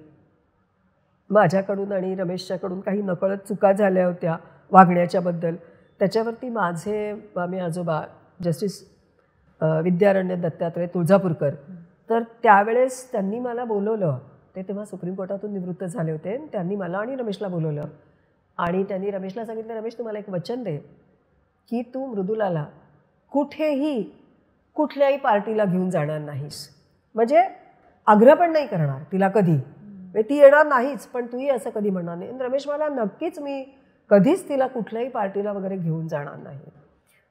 माझ्याकडून आणि रमेशच्याकडून काही नकळत चुका झाल्या होत्या वागण्याच्याबद्दल. त्याच्यावरती माझे स्वामी आजोबा जस्टिस विद्यारण्य दत्तात्रय तुळजापूरकर, तर त्यावेळेस त्यांनी मला बोलवलं. ते तेव्हा सुप्रीम कोर्टातून निवृत्त झाले होते. त्यांनी मला आणि रमेशला बोलवलं आणि त्यांनी रमेशला सांगितलं, रमेश तू मला एक वचन दे की तू मृदुलाला कुठल्याही पार्टीला घेऊन जाणार नाहीस. म्हणजे आग्रह पण नाही करणार तिला कधी, ती येणार नाहीच पण तूही असं कधी म्हणणार नाही. रमेश मला नक्कीच मी कधीच तिला कुठल्याही पार्टीला वगैरे घेऊन जाणार नाही.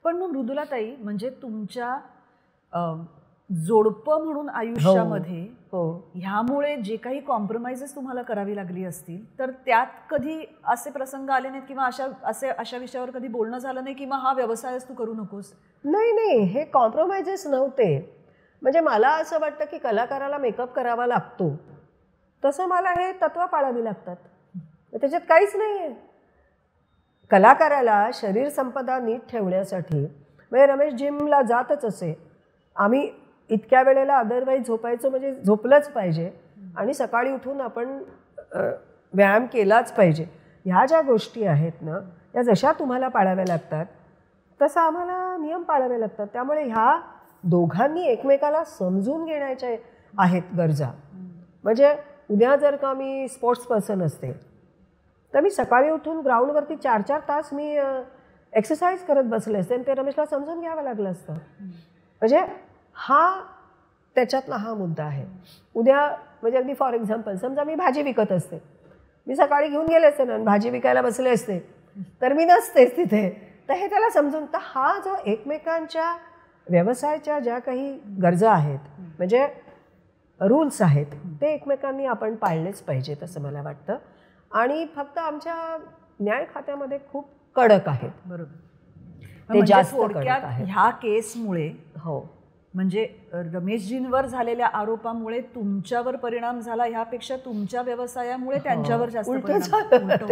पण मग मृदुलाताई म्हणजे तुमच्या जोडपं म्हणून आयुष्यामध्ये ह्यामुळे जे काही कॉम्प्रोमाइजेस तुम्हाला करावी लागली असतील तर त्यात कधी असे प्रसंग आले नाहीत किंवा अशा विषयावर कधी बोलणं झालं नाही किंवा हा व्यवसायच तू करू नकोस? नाही, हे कॉम्प्रोमाइजेस नव्हते. म्हणजे मला असं वाटतं की कलाकाराला मेकअप करावा लागतो तसं मला हे तत्त्व पाळावी लागतात. त्याच्यात काहीच नाही आहे. कलाकाराला शरीर संपदा नीट ठेवण्यासाठी म्हणजे रमेश जिमला जातच असे. आम्ही इतक्या वेळेला अदरवाईज झोपायचं म्हणजे झोपलंच पाहिजे आणि सकाळी उठून आपण व्यायाम केलाच पाहिजे. ह्या ज्या गोष्टी आहेत ना या जशा तुम्हाला पाळाव्या लागतात तसं आम्हाला नियम पाळावे लागतात. त्यामुळे ह्या दोघांनी एकमेकाला समजून घेण्याच्या आहेत गरजा. म्हणजे उद्या जर का मी स्पोर्ट्स पर्सन असते तर मी सकाळी उठून ग्राउंडवरती 4-4 तास मी एक्सरसाइज करत बसले असते आणि ते रमेशला समजून घ्यावं लागलं असतं. म्हणजे त्याच्यातला हा मुद्दा आहे. उद्या म्हणजे अगदी फॉर एक्झाम्पल समजा मी भाजी विकत असते, मी सकाळी घेऊन गेले असते ना भाजी विकायला बसले असते तर मी नसतेच तिथे. तर हे त्याला समजून तर हा जो एकमेकांच्या व्यवसायाच्या ज्या काही गरजा आहेत म्हणजे रूल्स आहेत ते एकमेकांनी आपण पाळलेच पाहिजेत असं मला वाटतं. आणि फक्त आमच्या न्याय खात्यामध्ये खूप कडक आहेत. बरोबर. ते जास्त कडक आहेत. ह्या केसमुळे म्हणजे रमेशजींवर झालेल्या आरोपामुळे तुमच्यावर परिणाम झाला ह्यापेक्षा तुमच्या व्यवसायामुळे त्यांच्यावर जास्त परिणाम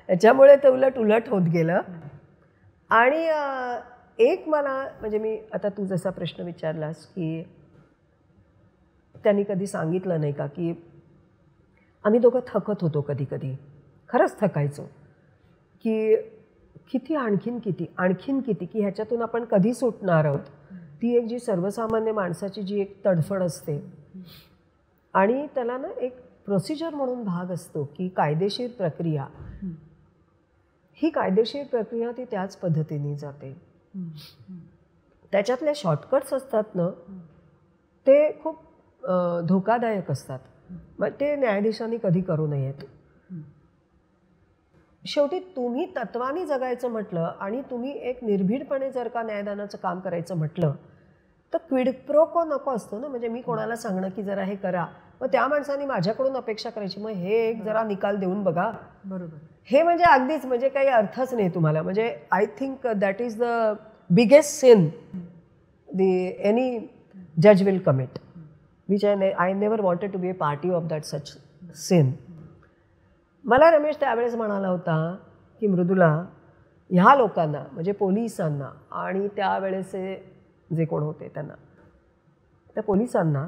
त्याच्यामुळे ते उलट होत गेलं. आणि एक मला म्हणजे मी आता तू जसा प्रश्न विचारलास की त्यांनी कधी सांगितलं नाही का की आम्ही दोघं थकत होतो, कधी कधी खरंच थकायचो की किती आणखीन किती की ह्याच्यातून आपण कधी सुटणार आहोत. ती एक जी सर्वसामान्य माणसाची जी एक तडफड असते आणि त्याला ना एक प्रोसिजर म्हणून भाग असतो की कायदेशीर प्रक्रिया, ही कायदेशीर प्रक्रिया ती त्याच पद्धतीने जाते. त्याच्यातले शॉर्टकट्स असतात ना ते खूप धोकादायक असतात. मग ते न्यायाधीशांनी कधी करू नयेत. शेवटी तुम्ही तत्वानी जगायचं म्हटलं आणि तुम्ही एक निर्भीडपणे जर का न्यायदानाचं काम करायचं म्हटलं तर क्विड प्रो को नको असतो ना. म्हणजे मी कोणाला सांगणं की जरा हे करा मग त्या माणसाने माझ्याकडून अपेक्षा करायची मग हे एक जरा निकाल देऊन बघा. बरोबर. हे म्हणजे अगदीच म्हणजे काही अर्थच नाही तुम्हाला. म्हणजे I think that is the biggest sin any जज will commit, which I never wanted to be a party of that such sin. मला रमेश त्यावेळेस म्हणाला होता की मृदुला ह्या लोकांना म्हणजे पोलिसांना आणि त्यावेळेचे जे कोण होते त्यांना त्या पोलिसांना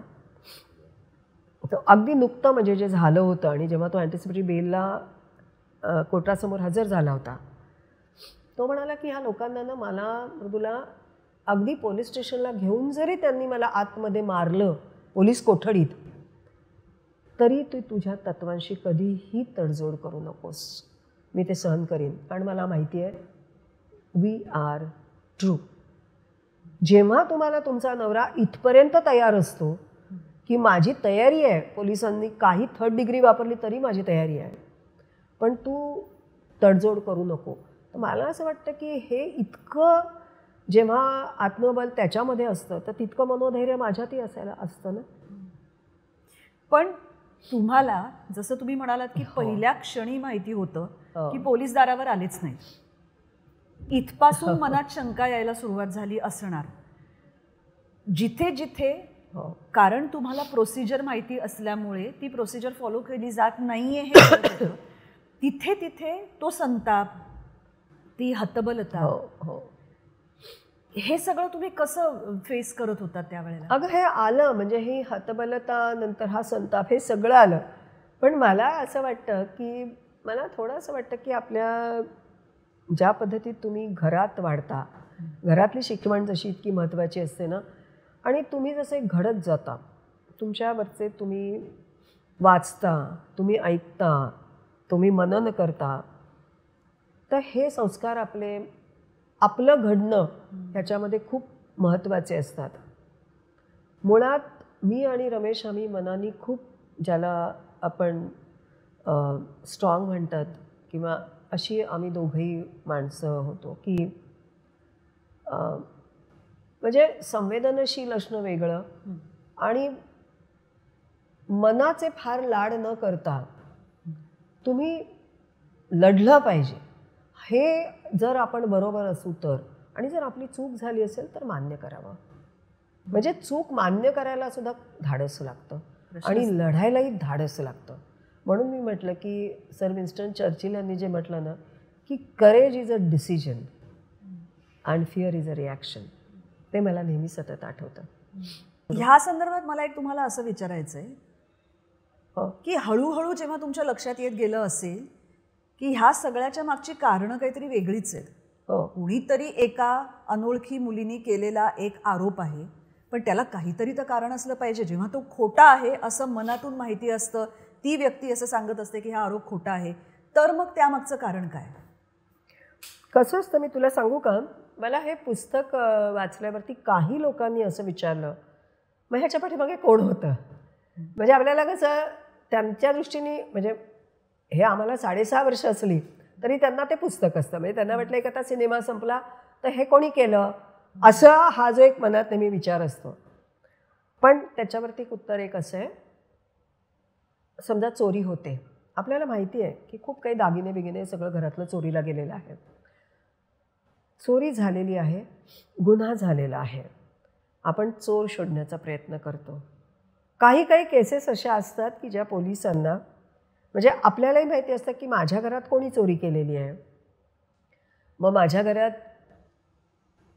अगदी नुकतं म्हणजे जे झालं होतं आणि जेव्हा तो अँटिसिपेटरी बेलला कोर्टासमोर हजर झाला होता तो म्हणाला की ह्या लोकांना ना मला मृदुला अगदी पोलीस स्टेशनला घेऊन जरी त्यांनी मला आतमध्ये मारलं पोलीस कोठडीत तरी तू तुझ्या तत्वांशी कधीही तडजोड करू नकोस. मी ते सहन करीन कारण मला माहिती आहे वी आर ट्रू. जेव्हा तुम्हाला तुमचा नवरा इथपर्यंत तयार असतो की माझी तयारी आहे, पोलिसांनी काही 3rd डिग्री वापरली तरी माझी तयारी आहे पण तू तडजोड करू नको. तर मला असं वाटतं की हे इतकं जेव्हा आत्मबल त्याच्यामध्ये असतं तर तितकं मनोधैर्य माझ्यातही असायला असतं ना. पण तुम्हाला जसं तुम्ही म्हणालात की पहिल्या क्षणी माहिती होतं की पोलीस दारावर आलेच नाही, इथपासून मनात शंका यायला सुरुवात झाली असणार. जिथे जिथे कारण तुम्हाला प्रोसिजर माहिती असल्यामुळे ती प्रोसिजर फॉलो केली जात नाहीये हे कळत होतं, तिथे तिथे तो संताप, ती हतबलता, हे सगळं तुम्ही कसं फेस करत होता त्यावेळेला? अगं हे आलं, म्हणजे ही हतबलता नंतर हा संताप हे सगळं आलं. पण मला असं वाटतं की मला थोडं असं वाटतं की आपल्या ज्या पद्धतीत तुम्ही घरात वाढता, घरातली शिकवण जशी इतकी महत्त्वाची असते ना, आणि तुम्ही जसे घडत जाता, तुमच्यावरचे तुम्ही वाचता, तुम्ही ऐकता, तुम्ही मनन करता, तर हे संस्कार आपलं घडणं ह्याच्यामध्ये खूप महत्त्वाचे असतात. मुळात मी आणि रमेश आम्ही मनाने खूप, ज्याला आपण स्ट्रॉंग म्हणतात, किंवा अशी आम्ही दोघंही माणसं होतो की म्हणजे संवेदनशील असणं वेगळं आणि मनाचे फार लाड न करता तुम्ही लढलं पाहिजे. हे जर आपण बरोबर असू तर, आणि जर आपली चूक झाली असेल तर मान्य करावं. म्हणजे चूक मान्य करायला सुद्धा धाडस लागतं आणि लढायलाही धाडस लागतं. म्हणून मी म्हटलं की सर विन्स्टन चर्चिल यांनी जे म्हटलं ना की courage is a decision and fear is a reaction, ते मला नेहमी सतत आठवतं. ह्या संदर्भात मला एक तुम्हाला असं विचारायचं आहे की हळूहळू जेव्हा तुमच्या लक्षात येत गेलं असेल की ह्या सगळ्याच्या मागची कारणं काहीतरी वेगळीच आहेत, कुणीतरी एका अनोळखी मुलीने केलेला एक आरोप आहे, पण त्याला काहीतरी तर कारण असलं पाहिजे. जेव्हा तो खोटा आहे असं मनातून माहिती असतं, ती व्यक्ती असं सांगत असते की हा आरोप खोटा आहे, तर मग त्यामागचं कारण काय? कसं असतं, मी तुला सांगू का, मला हे पुस्तक वाचल्यावरती काही लोकांनी असं विचारलं, मग ह्याच्या पाठीमागे कोण होतं? म्हणजे आपल्याला कसं त्यांच्या दृष्टीने, म्हणजे हे आम्हाला 6.5 वर्ष असली तरी त्यांना ते पुस्तक असतं. म्हणजे त्यांना वाटलं एक आता सिनेमा संपला तर हे कोणी केलं, असा हा जो एक मनात नेहमी विचार असतो. पण त्याच्यावरती एक उत्तर एक असं आहे, समजा चोरी होते, आपल्याला माहिती आहे की खूप काही दागिने बिगिने सगळं घरातलं चोरीला गेलेलं आहे, चोरी झालेली आहे, गुन्हा झालेला आहे, आपण चोर शोधण्याचा प्रयत्न करतो. काही काही केसेस अशा असतात की ज्या पोलिसांना, म्हणजे आपल्यालाही माहिती असतं की माझ्या घरात कोणी चोरी केलेली आहे, मग माझ्या घरात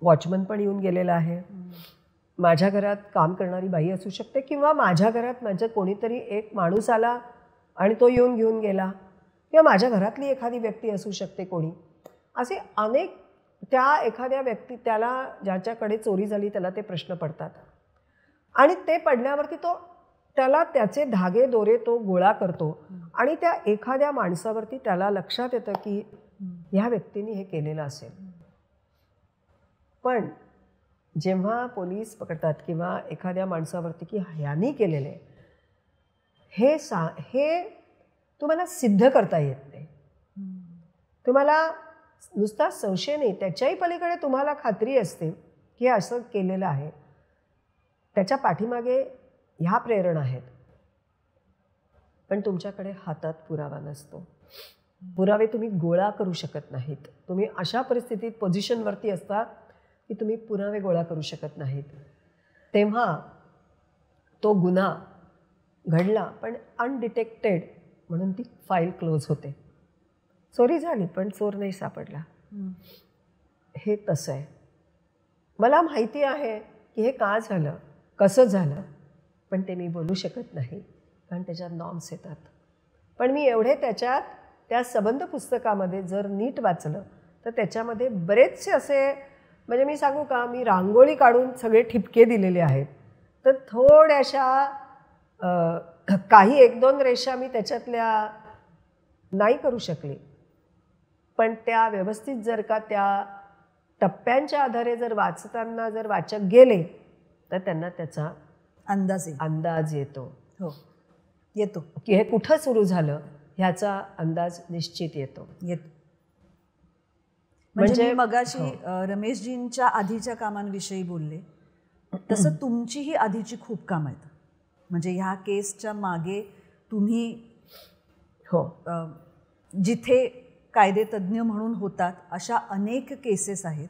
वॉचमन पण येऊन गेलेला आहे, माझ्या घरात काम करणारी बाई असू शकते, किंवा माझ्या घरात माझं कोणीतरी एक माणूस आला आणि तो येऊन घेऊन गेला, किंवा माझ्या घरातली एखादी व्यक्ती असू शकते कोणी. असे अनेक, त्या एखाद्या व्यक्ती, त्याला ज्याच्याकडे चोरी झाली त्याला ते प्रश्न पडतात, आणि ते पडल्यावरती त्याला त्याचे धागे दोरे तो गोळा करतो, आणि त्या एखाद्या माणसावरती त्याला लक्षात येतं की ह्या व्यक्तीने हे केलेलं असेल. पण जेव्हा पोलीस पकडतात किंवा एखाद्या माणसावरती की ह्यानी केलेले, हे तुम्हाला सिद्ध करता येत नाही. तुम्हाला नुसता संशय नाही, त्याच्याही पलीकडे तुम्हाला खात्री असते की असं केलेलं आहे, त्याच्या पाठीमागे ह्या प्रेरणा आहेत, पण तुमच्याकडे हातात पुरावा नसतो. पुरावे तुम्ही गोळा करू शकत नाहीत. तुम्ही अशा परिस्थितीत पोझिशनवरती असता की तुम्ही पुरावे गोळा करू शकत नाहीत. तेव्हा तो गुन्हा घडला पण अनडिटेक्टेड, म्हणून ती फाईल क्लोज होते. चोरी झाली पण चोर नाही सापडला. हे तसं आहे. मला माहिती आहे की हे का झालं, कसं झालं, पण ते मी बोलू शकत नाही कारण त्याच्यात नॉर्म्स येतात. पण मी एवढे त्या संबंध पुस्तकामध्ये जर नीट वाचलं तर त्याच्यामध्ये बरेचसे असे, म्हणजे मी सांगू का, मी रांगोळी काढून सगळे ठिपके दिलेले आहेत, तर थोड्याशा काही 1-2 रेषा मी त्याच्यातल्या नाही करू शकले, पण त्या व्यवस्थित जर का त्या टप्प्यांच्या आधारे जर वाचताना जर वाचक गेले तर त्यांना त्याचा अंदाज येतो. हो, येतो की हे कुठं सुरू झालं ह्याचा अंदाज निश्चित येतो. म्हणजे मगाशी रमेशजींच्या आधीच्या कामांविषयी बोलले, तसं तुमची ही आधीची खूप कामं आहेत. म्हणजे ह्या केसच्या मागे तुम्ही जिथे कायदेतज्ञ म्हणून होतात अशा अनेक केसेस आहेत.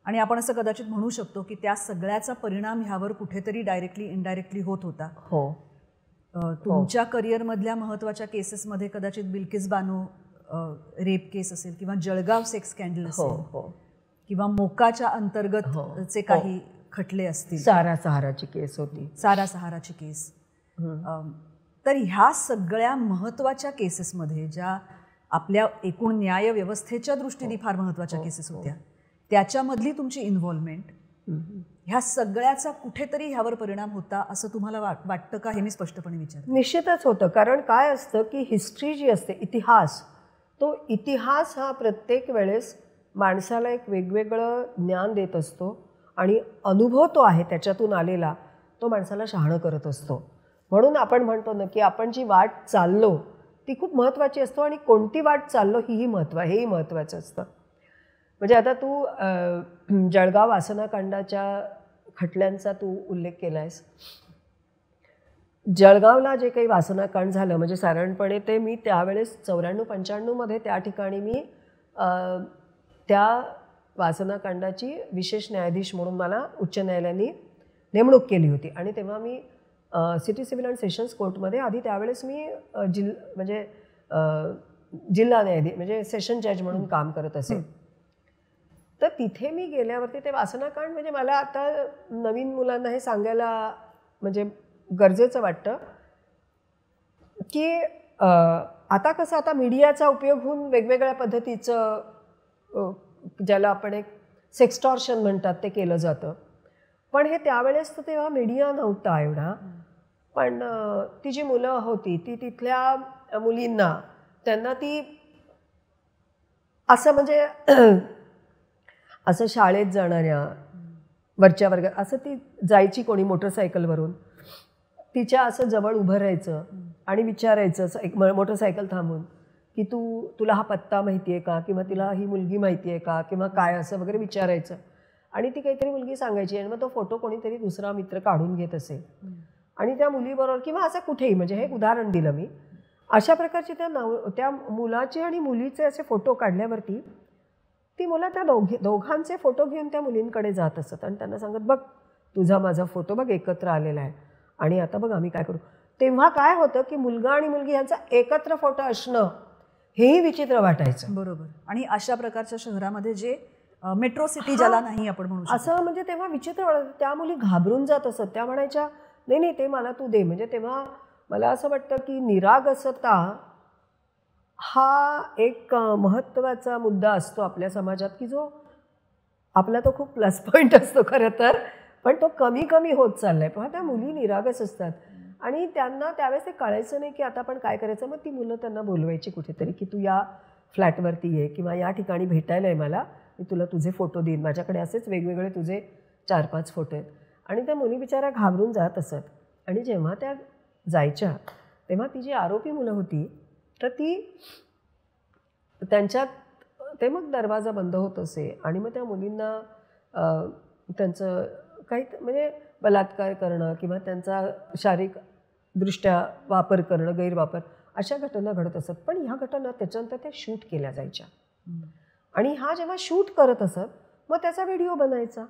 आणि आपण असं कदाचित म्हणू शकतो की त्या सगळ्याचा परिणाम ह्यावर कुठेतरी डायरेक्टली इनडायरेक्टली होत होता. हो. तुमच्या करिअरमधल्या महत्त्वाच्या केसेसमध्ये कदाचित बिल्किस बानो रेप केस असेल किंवा जळगाव सेक्स स्कॅन्डल असेल किंवा मोकाच्या अंतर्गतचे काही खटले असतील. सारा सहाराची केस होती. सारा सहाराची केस. तर ह्या सगळ्या महत्त्वाच्या केसेसमध्ये ज्या आपल्या एकूण न्याय व्यवस्थेच्या दृष्टीने फार महत्त्वाच्या केसेस होत्या, त्याच्यामधली तुमची इन्व्हॉल्वमेंट ह्या सगळ्याचा कुठेतरी ह्यावर परिणाम होता असं तुम्हाला वाटतं का? हे मी स्पष्टपणे विचारते. निश्चितच होतं. कारण काय असतं की हिस्ट्री जी असते, इतिहास, तो इतिहास हा प्रत्येक वेळेस माणसाला एक वेगवेगळं ज्ञान देत असतो आणि अनुभव तो आहे त्याच्यातून आलेला, तो माणसाला शहाणं करत असतो. म्हणून आपण म्हणतो ना की आपण जी वाट चाललो ती खूप महत्त्वाची असतो आणि कोणती वाट चाललो हेही महत्त्वाचं असतं. म्हणजे आता तू जळगाव वासनाकांडाच्या खटल्यांचा तू उल्लेख केला आहेस. जळगावला जे काही वासनाकांड झालं म्हणजे साधारणपणे ते मी त्यावेळेस 94-95 त्या ठिकाणी मी त्या वासनाकांडाची विशेष न्यायाधीश म्हणून मला उच्च न्यायालयाने नेमणूक केली होती. आणि तेव्हा मी सिटी सिव्हिल अँड सेशन्स कोर्टमध्ये आधी त्यावेळेस मी जिल्हा न्यायाधीश म्हणजे सेशन जज म्हणून काम करत असे. तर तिथे मी गेल्यावरती ते वासनाकांड म्हणजे मला आता नवीन मुलांना हे सांगायला म्हणजे गरजेचं वाटतं की आता कसं आता मीडियाचा उपयोग होऊन वेगवेगळ्या पद्धतीचं ज्याला आपण एक सेक्स्टॉर्शन म्हणतात ते केलं जातं. पण हे त्यावेळेस तर तेव्हा मीडिया नव्हता एवढा. पण ती जी मुलं होती ती तिथल्या मुलींना त्यांना ती असं म्हणजे असं शाळेत जाणाऱ्या वरच्या वर्गात असं ती जायची कोणी मोटरसायकलवरून, तिच्या असं जवळ उभं राहायचं आणि विचारायचं एक मोटरसायकल थांबून की तुला हा पत्ता माहिती आहे का किंवा तिला ही मुलगी माहिती आहे का किंवा काय असं वगैरे विचारायचं. आणि ती काहीतरी मुलगी सांगायची आणि मग तो फोटो कोणीतरी दुसरा मित्र काढून घेत असेल आणि त्या मुलीबरोबर किंवा असं कुठेही म्हणजे हे उदाहरण दिलं मी. अशा प्रकारचे त्या मुलाचे आणि मुलीचे असे फोटो काढल्यावरती ती मुलं त्या दोघांचे फोटो घेऊन त्या मुलींकडे जात असत आणि त्यांना सांगत बघ तुझा माझा फोटो बघ एकत्र आलेला आहे आणि आता बघ आम्ही काय करू. तेव्हा काय होतं की मुलगा आणि मुलगी यांचा एकत्र फोटो असणं हेही विचित्र वाटायचं. बरोबर. आणि अशा प्रकारच्या शहरामध्ये जे मेट्रो सिटी ज्याला नाही आपण म्हणू असं म्हणजे तेव्हा विचित्र वाटतं. त्या मुली घाबरून जात असत. त्या म्हणायच्या नाही ते मला तू दे. म्हणजे तेव्हा मला असं वाटतं की निरागसता हा एक महत्त्वाचा मुद्दा असतो आपल्या समाजात की जो आपला तो खूप प्लस पॉईंट असतो खरं तर, पण तो कमी कमी होत चाललाय. पण त्या मुली निरागस असतात आणि त्यांना त्यावेळेस ते कळायचं नाही की आता आपण काय करायचं. मग ती मुलं त्यांना बोलवायची कुठेतरी की तू या फ्लॅटवरती ये किंवा या ठिकाणी भेटायला आहे मला, मी तुला तुझे फोटो देईन, माझ्याकडे असेच वेगवेगळे तुझे 4-5 फोटो आहेत. आणि त्या मुली बिचाऱ्या घाबरून जात असत. आणि जेव्हा त्या जायच्या तेव्हा ती जी आरोपी मुलं होती तर ती त्यांच्यात ते मग दरवाजा बंद होत असे आणि मग त्या मुलींना त्यांचं काही म्हणजे बलात्कार करणं किंवा त्यांचा शारीरिकदृष्ट्या वापर करणं, गैरवापर, अशा घटना घडत असत. पण ह्या घटना त्याच्यानंतर त्या शूट केल्या जायच्या आणि हा जेव्हा शूट करत असत मग त्याचा व्हिडिओ बनायचा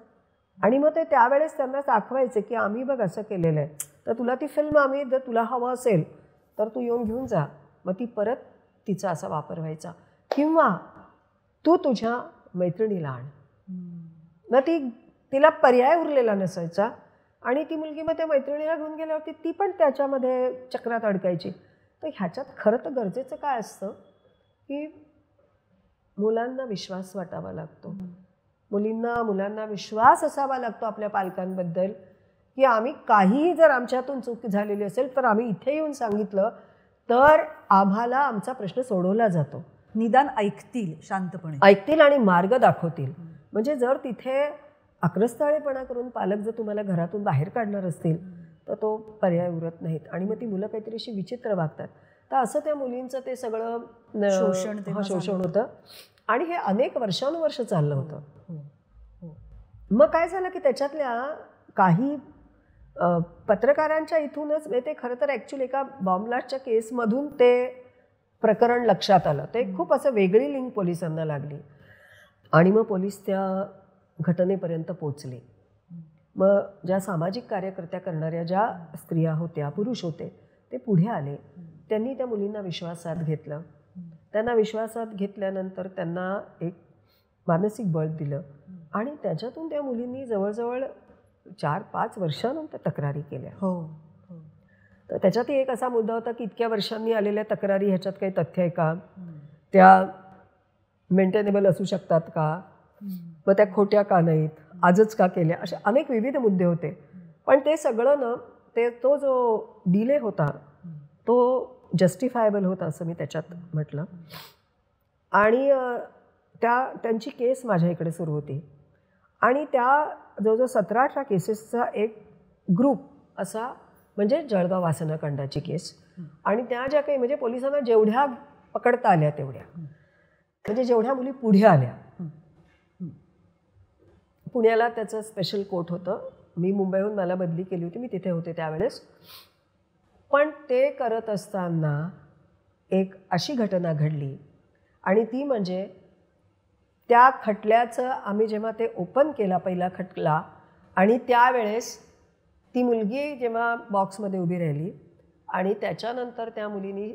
आणि मग ते त्यावेळेस त्यांना दाखवायचे की आम्ही बघ असं केलेलं आहे, तर तुला ती फिल्म आम्ही जर तुला हवं असेल तर तू येऊन घेऊन जा. मग ती परत तिचा असा वापर व्हायचा किंवा तू तुझ्या मैत्रिणीला आण. मग तिला पर्याय उरलेला नसायचा आणि ती मुलगी मग त्या मैत्रिणीला घेऊन गेल्यावरती ती पण त्याच्यामध्ये चक्रात अडकायची. तर ह्याच्यात खरं तर गरजेचं काय असतं की मुलांना विश्वास वाटावा लागतो. मुलांना विश्वास असावा लागतो आपल्या पालकांबद्दल की आम्ही काहीही जर आमच्यातून चूक झालेली असेल तर आम्ही इथे येऊन सांगितलं तर आम्हाला आमचा प्रश्न सोडवला जातो. निदान ऐकतील, शांतपणे ऐकतील आणि मार्ग दाखवतील. म्हणजे जर तिथे आक्रस्ताळेपणा करून पालक जर तुम्हाला घरातून बाहेर काढणार असतील तर तो पर्याय उरत नाहीत आणि मग ती मुलं काहीतरी अशी विचित्र वागतात. तर असं त्या मुलींचं ते सगळं शोषण होतं आणि हे अनेक वर्षानुवर्ष चाललं होतं. मग काय झालं की त्याच्यातल्या काही पत्रकारांच्या इथूनच ते खरं तर ॲक्च्युली एका बॉम्बलास्टच्या केसमधून ते प्रकरण लक्षात आलं. ते खूप असं वेगळी लिंक पोलिसांना लागली आणि मग पोलीस त्या घटनेपर्यंत पोचले. मग ज्या सामाजिक कार्यकर्त्या करणाऱ्या ज्या स्त्रिया होत्या, पुरुष होते, ते पुढे आले. त्यांनी त्या मुलींना विश्वासात घेतलं. त्यांना विश्वासात घेतल्यानंतर त्यांना एक मानसिक बळ दिलं आणि त्याच्यातून त्या मुलींनी जवळजवळ 4-5 वर्षानंतर तक्रारी केल्या. हो. तर त्याच्यातही एक असा मुद्दा होता की इतक्या वर्षांनी आलेल्या तक्रारी ह्याच्यात काही तथ्य आहे का, त्या मेंटेनेबल असू शकतात का, मग त्या खोट्या का नाहीत, आजच का केल्या, असे अनेक विविध मुद्दे होते. पण ते सगळं ना तो जो डिले होता तो जस्टिफायबल होता असं मी त्याच्यात म्हटलं. आणि त्यांची केस माझ्या इकडे सुरू होती आणि त्या जवळजवळ 17-18 केसेसचा एक ग्रुप असा, म्हणजे जळगाव वासनाकांडाची केस. आणि त्या ज्या काही म्हणजे पोलिसांना जेवढ्या पकडता आल्या तेवढ्या, म्हणजे जेवढ्या मुली पुढे आल्या. पुण्याला त्याचं स्पेशल कोर्ट होतं. मी मुंबईहून मला बदली केली होती, मी तिथे होते त्यावेळेस. पण ते करत असताना एक अशी घटना घडली आणि ती म्हणजे त्या खटल्याचं आम्ही जेव्हा ते ओपन केला पहिला खटला आणि त्यावेळेस ती मुलगी जेव्हा बॉक्समध्ये उभी राहिली आणि त्याच्यानंतर त्या मुलीनी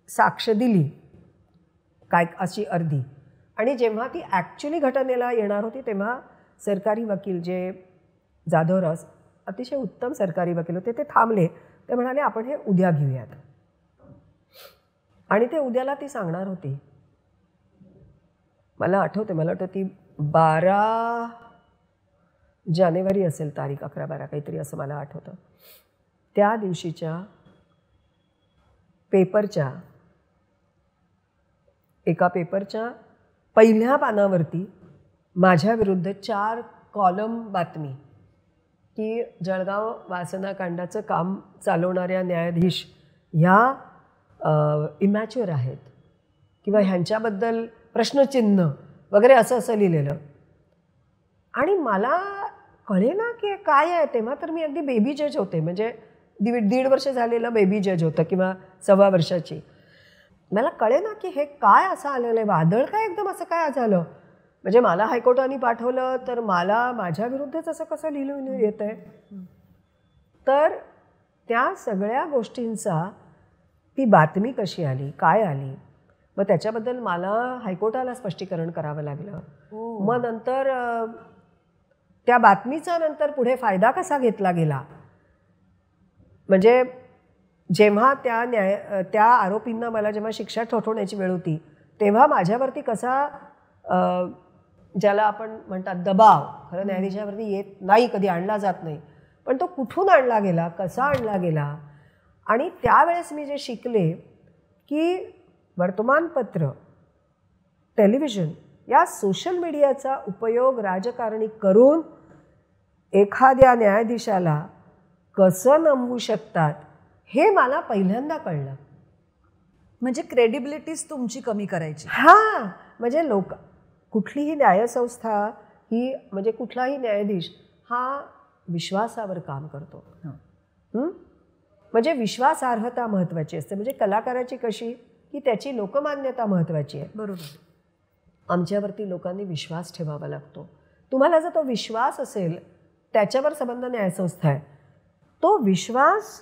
साक्ष दिली काय अशी अर्धी, आणि जेव्हा ती ॲक्च्युली घटनेला येणार होती तेव्हा सरकारी वकील जे जाधवराव अतिशय उत्तम सरकारी वकील होते, ते थांबले. ते म्हणाले आपण हे उद्या घेऊयात. आणि ते उद्याला ती सांगणार होती. मला आठवते, मला वाटतं ती 12 जानेवारी असेल तारीख, 11-12 काहीतरी असं मला आठवतं. त्या दिवशीच्या पेपरच्या एका पेपरच्या पहिल्या पानावरती माझ्या विरुद्ध 4 कॉलम बातमी की जळगाव वासनाकांडाचं काम चालवणाऱ्या न्यायाधीश ह्या इमॅच्युअर आहेत किंवा ह्यांच्याबद्दल प्रश्नचिन्ह वगैरे असं असं लिहिलेलं. आणि मला कळेना की काय आहे. तेव्हा तर मी अगदी बेबी जज होते, म्हणजे 1.5 वर्ष झालेलं बेबी जज होतं किंवा 1.25 वर्षाची. मला कळेना की हे काय असं आलेलं आहे, वादळ काय एकदम असं काय झालं. म्हणजे मला हायकोर्टाने पाठवलं तर मला माझ्या विरुद्धच असं कसं लिहून येतं आहे. तर त्या सगळ्या गोष्टींचा ती बातमी कशी आली, काय आली, मग त्याच्याबद्दल मला हायकोर्टाला स्पष्टीकरण करावं लागलं. मग नंतर त्या बातमीचा नंतर पुढे फायदा कसा घेतला गेला, म्हणजे जेव्हा त्या आरोपींना मला जेव्हा शिक्षा ठोठवण्याची वेळ होती तेव्हा माझ्यावरती कसा ज्याला आपण म्हणतात दबाव, खरं न्यायाधीशावरती येत नाही, कधी आणला जात नाही, पण तो कुठून आणला गेला, कसा आणला गेला. आणि त्यावेळेस मी जे शिकले की वर्तमानपत्र, टेलिव्हिजन या सोशल मीडियाचा उपयोग राजकारणी करून एखाद्या न्यायाधीशाला कसं नमवू शकतात हे मला पहिल्यांदा कळलं. म्हणजे क्रेडिबिलिटीच तुमची कमी करायची. हां, म्हणजे कुठलीही न्यायसंस्था ही, म्हणजे कुठलाही न्यायाधीश हा विश्वासावर काम करतो. म्हणजे विश्वासार्हता महत्त्वाची असते. म्हणजे कलाकाराची कशी की त्याची लोकमान्यता महत्त्वाची आहे. बरोबर. आमच्यावरती लोकांनी विश्वास ठेवावा लागतो. तुम्हाला जर तो विश्वास असेल, त्याच्यावर संबंध न्यायसंस्था आहे, तो विश्वास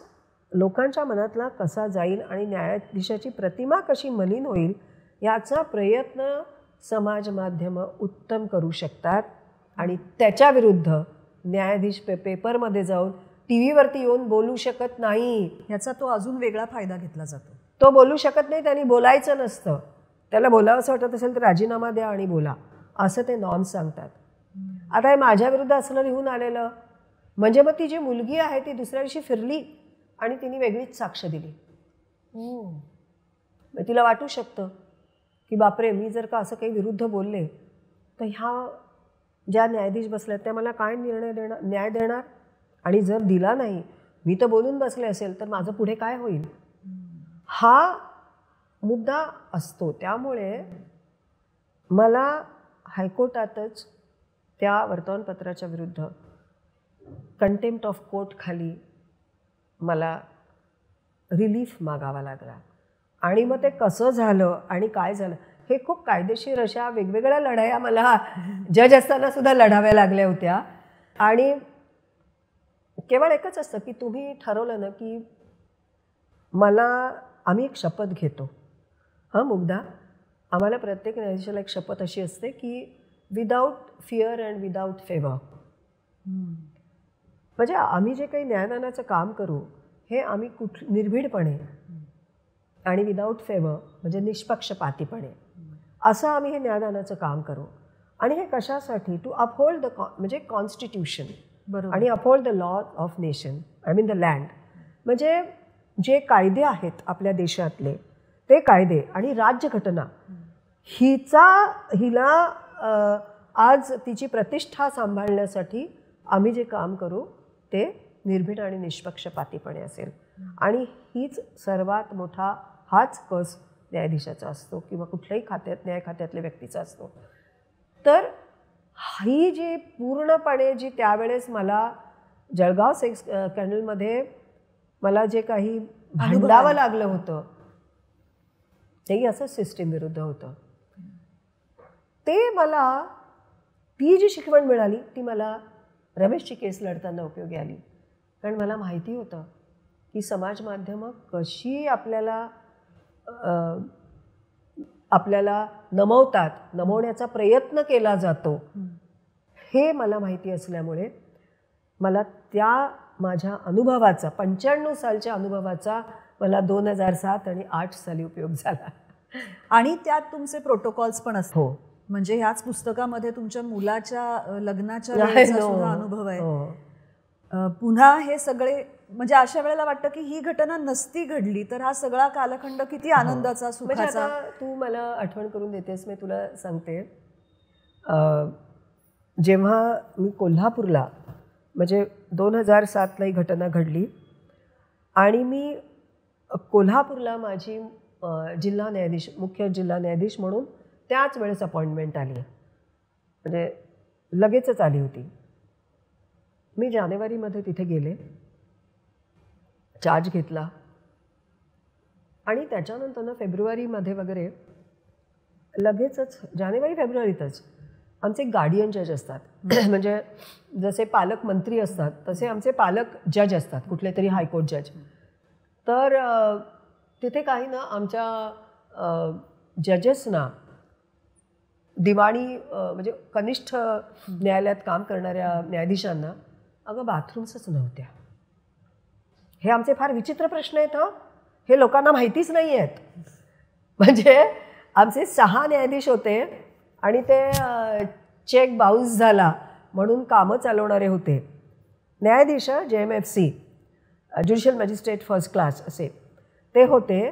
लोकांच्या मनातला कसा जाईल आणि न्यायाधीशाची प्रतिमा कशी मलिन होईल याचा प्रयत्न समाज माध्यमं उत्तम करू शकतात. आणि त्याच्याविरुद्ध न्यायाधीश पेपरमध्ये जाऊन टी व्हीवरती येऊन बोलू शकत नाही. ह्याचा तो अजून वेगळा फायदा घेतला जातो. तो बोलू शकत नाही, त्यांनी बोलायचं नसतं. त्याला बोलावं असं वाटत असेल तर राजीनामा द्या आणि बोला, असं ते नॉर्म्स सांगतात. आता हे माझ्याविरुद्ध असलं लिहून आलेलं, म्हणजे मग ती जी मुलगी आहे ती दुसऱ्या दिवशी फिरली आणि तिने वेगळीच साक्ष दिली. मग तिला वाटू शकतं की बापरे, मी जर का असं काही विरुद्ध बोलले तर ह्या ज्या न्यायाधीश बसल्यात त्या मला काय न्याय देणार, आणि जर दिला नाही, मी तर बोलून बसले असेल तर माझं पुढे काय होईल, हा मुद्दा असतो. त्यामुळे मला हायकोर्टातच त्या वर्तमानपत्राच्या विरुद्ध कंटेम्प्ट ऑफ कोर्ट खाली मला रिलीफ मागावा लागला. आणि मग ते कसं झालं आणि काय झालं हे खूप कायदेशीर अशा वेगवेगळ्या लढाया मला जज असताना सुद्धा लढाव्या लागल्या होत्या. आणि केवळ एकच असतं की तुम्ही ठरवलं ना की आम्ही एक शपथ घेतो. हां मुग्धा, आम्हाला प्रत्येक न्यायाधीशाला एक शपथ अशी असते की without fear and without favour. म्हणजे आम्ही जे काही न्यायदानाचं काम करू हे आम्ही निर्भीडपणे आणि विदाऊट फेवर म्हणजे निष्पक्षपातीपणे असं आम्ही हे न्यायदानाचं काम करू. आणि हे कशासाठी? टू अपहोल्ड म्हणजे कॉन्स्टिट्यूशन बरोबर आणि uphold the law of nation, I mean the land. म्हणजे जे कायदे आहेत आपल्या देशातले ते कायदे आणि राज्यघटना हिला आज तिची प्रतिष्ठा सांभाळण्यासाठी आम्ही जे काम करू ते निर्भीड आणि निष्पक्षपातीपणे असेल. आणि हीच सर्वात मोठा हाच कस न्यायाधीशाचा असतो किंवा कुठल्याही न्याय खात्यातल्या व्यक्तीचा असतो. तर ही जी पूर्णपणे जी त्यावेळेस मला जळगाव सेक्स स्कॅन्डलमध्ये मला जे काही भांडावं लागलं होतं तेही असं सिस्टीम विरुद्ध होतं. ते मला ती जी शिकवण मिळाली ती मला रमेशची केस लढताना उपयोगी आली. कारण मला माहिती होतं की समाज माध्यमं कशी आपल्याला नमवण्याचा प्रयत्न केला जातो हे मला माहिती असल्यामुळे मला त्या माझ्या अनुभवाचा 95 सालच्या अनुभवाचा मला 2007 आणि 2008 साली उपयोग झाला. आणि त्यात तुमचे प्रोटोकॉल्स पण असतात. हो, म्हणजे ह्याच पुस्तकामध्ये तुमच्या मुलाच्या लग्नाच्या वेळेचा सुद्धा अनुभव आहे. पुन्हा हे सगळे म्हणजे अशा वेळेला वाटतं की ही घटना नसती घडली तर हा सगळा कालखंड किती आनंदाचा सुखाचा. तू मला आठवण करून देतेस, मी तुला सांगते. जेव्हा मी कोल्हापूरला म्हणजे 2007ला ही घटना घडली आणि मी कोल्हापूरला माझी मुख्य जिल्हा न्यायाधीश म्हणून त्याच वेळेस अपॉइंटमेंट आली, म्हणजे लगेचच आली होती. मी जानेवारीमध्ये तिथे गेले, चार्ज घेतला आणि त्याच्यानंतर फेब्रुवारीमध्ये वगैरे लगेचच जानेवारी-फेब्रुवारीतच आमचे गार्डियन जज असतात. म्हणजे जसे पालकमंत्री असतात तसे आमचे पालक जज असतात, कुठले तरी हायकोर्ट जज. तर तिथे काही ना आमच्या जजेसना दिवाणी म्हणजे कनिष्ठ न्यायालयात काम करणाऱ्या न्यायाधीशांना अगं बाथरूम्सच नव्हत्या. हे आमचे फार विचित्र प्रश्न आहेत. हे लोकांना माहितीच नाही आहेत. म्हणजे आमचे 6 न्यायाधीश होते आणि ते चेक बाउन्स झाला म्हणून कामं चालवणारे होते न्यायाधीश. JMFC judicial magistrate first class असे ते होते.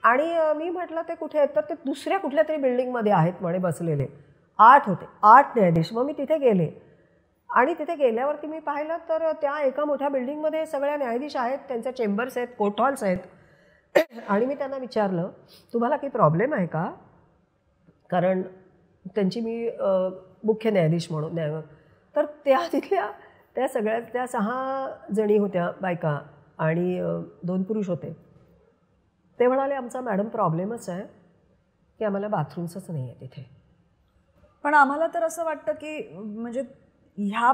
आणि मी म्हटलं ते कुठे आहेत? तर ते दुसऱ्या कुठल्या तरी बिल्डिंगमध्ये आहेत म्हणे बसलेले. 8 होते, 8 न्यायाधीश. मग मी तिथे गेले आणि तिथे गेल्यावरती मी पाहिलं तर त्या एका मोठ्या बिल्डिंगमध्ये सगळ्या न्यायाधीश आहेत, त्यांच्या चेंबर्स आहेत, कोर्ट हॉल्स आहेत. आणि मी त्यांना विचारलं तुम्हाला काही प्रॉब्लेम आहे का? कारण त्यांची मी मुख्य न्यायाधीश म्हणून तर तिथल्या त्या सगळ्या त्या 6 जणी होत्या बायका आणि 2 पुरुष होते. ते म्हणाले आमचा मॅडम प्रॉब्लेमच आहे की आम्हाला बाथरूम्सच नाही आहे तिथे. पण आम्हाला तर असं वाटतं की म्हणजे ह्या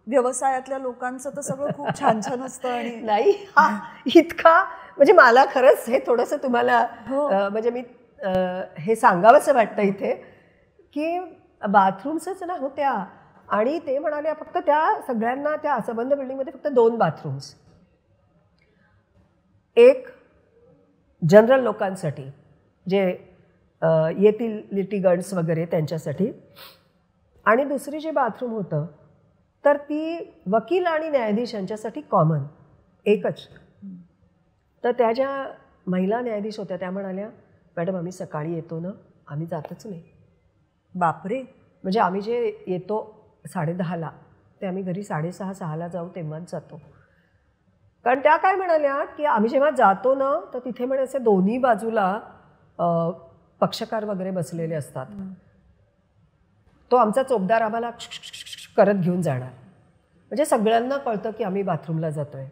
व्यवसायातल्या लोकांचं तर सगळं खूप छान छान असतं. आणि नाही हा इतका म्हणजे मला खरंच हे थोडंसं तुम्हाला म्हणजे मी हे सांगावंसं वाटतं इथे की बाथरूम्सच ना होत्या. आणि ते म्हणाले फक्त त्या सगळ्यांना त्या संबंध बिल्डिंगमध्ये फक्त 2 बाथरूम्स, एक जनरल लोकांसाठी जे येतील लिटिगंट्स वगैरे त्यांच्यासाठी, आणि दुसरी जी बाथरूम होतं तर ती वकील आणि न्यायाधीश यांच्यासाठी कॉमन एकच. तर त्या ज्या महिला न्यायाधीश होत्या त्या म्हणाल्या मॅडम आम्ही सकाळी येतो ना, आम्ही जातच नाही. बापरे. म्हणजे आम्ही जे येतो 10:30ला ते आम्ही घरी 6:30-6ला जाऊ तेव्हाच जातो. कारण त्या काय म्हणाल्या की आम्ही जेव्हा जातो ना तर तिथे म्हणे असे दोन्ही बाजूला पक्षकार वगैरे बसलेले असतात. तो आमचा चोपदार आम्हाला करत घेऊन जाणार, म्हणजे सगळ्यांना कळतं की आम्ही बाथरूमला जातोय.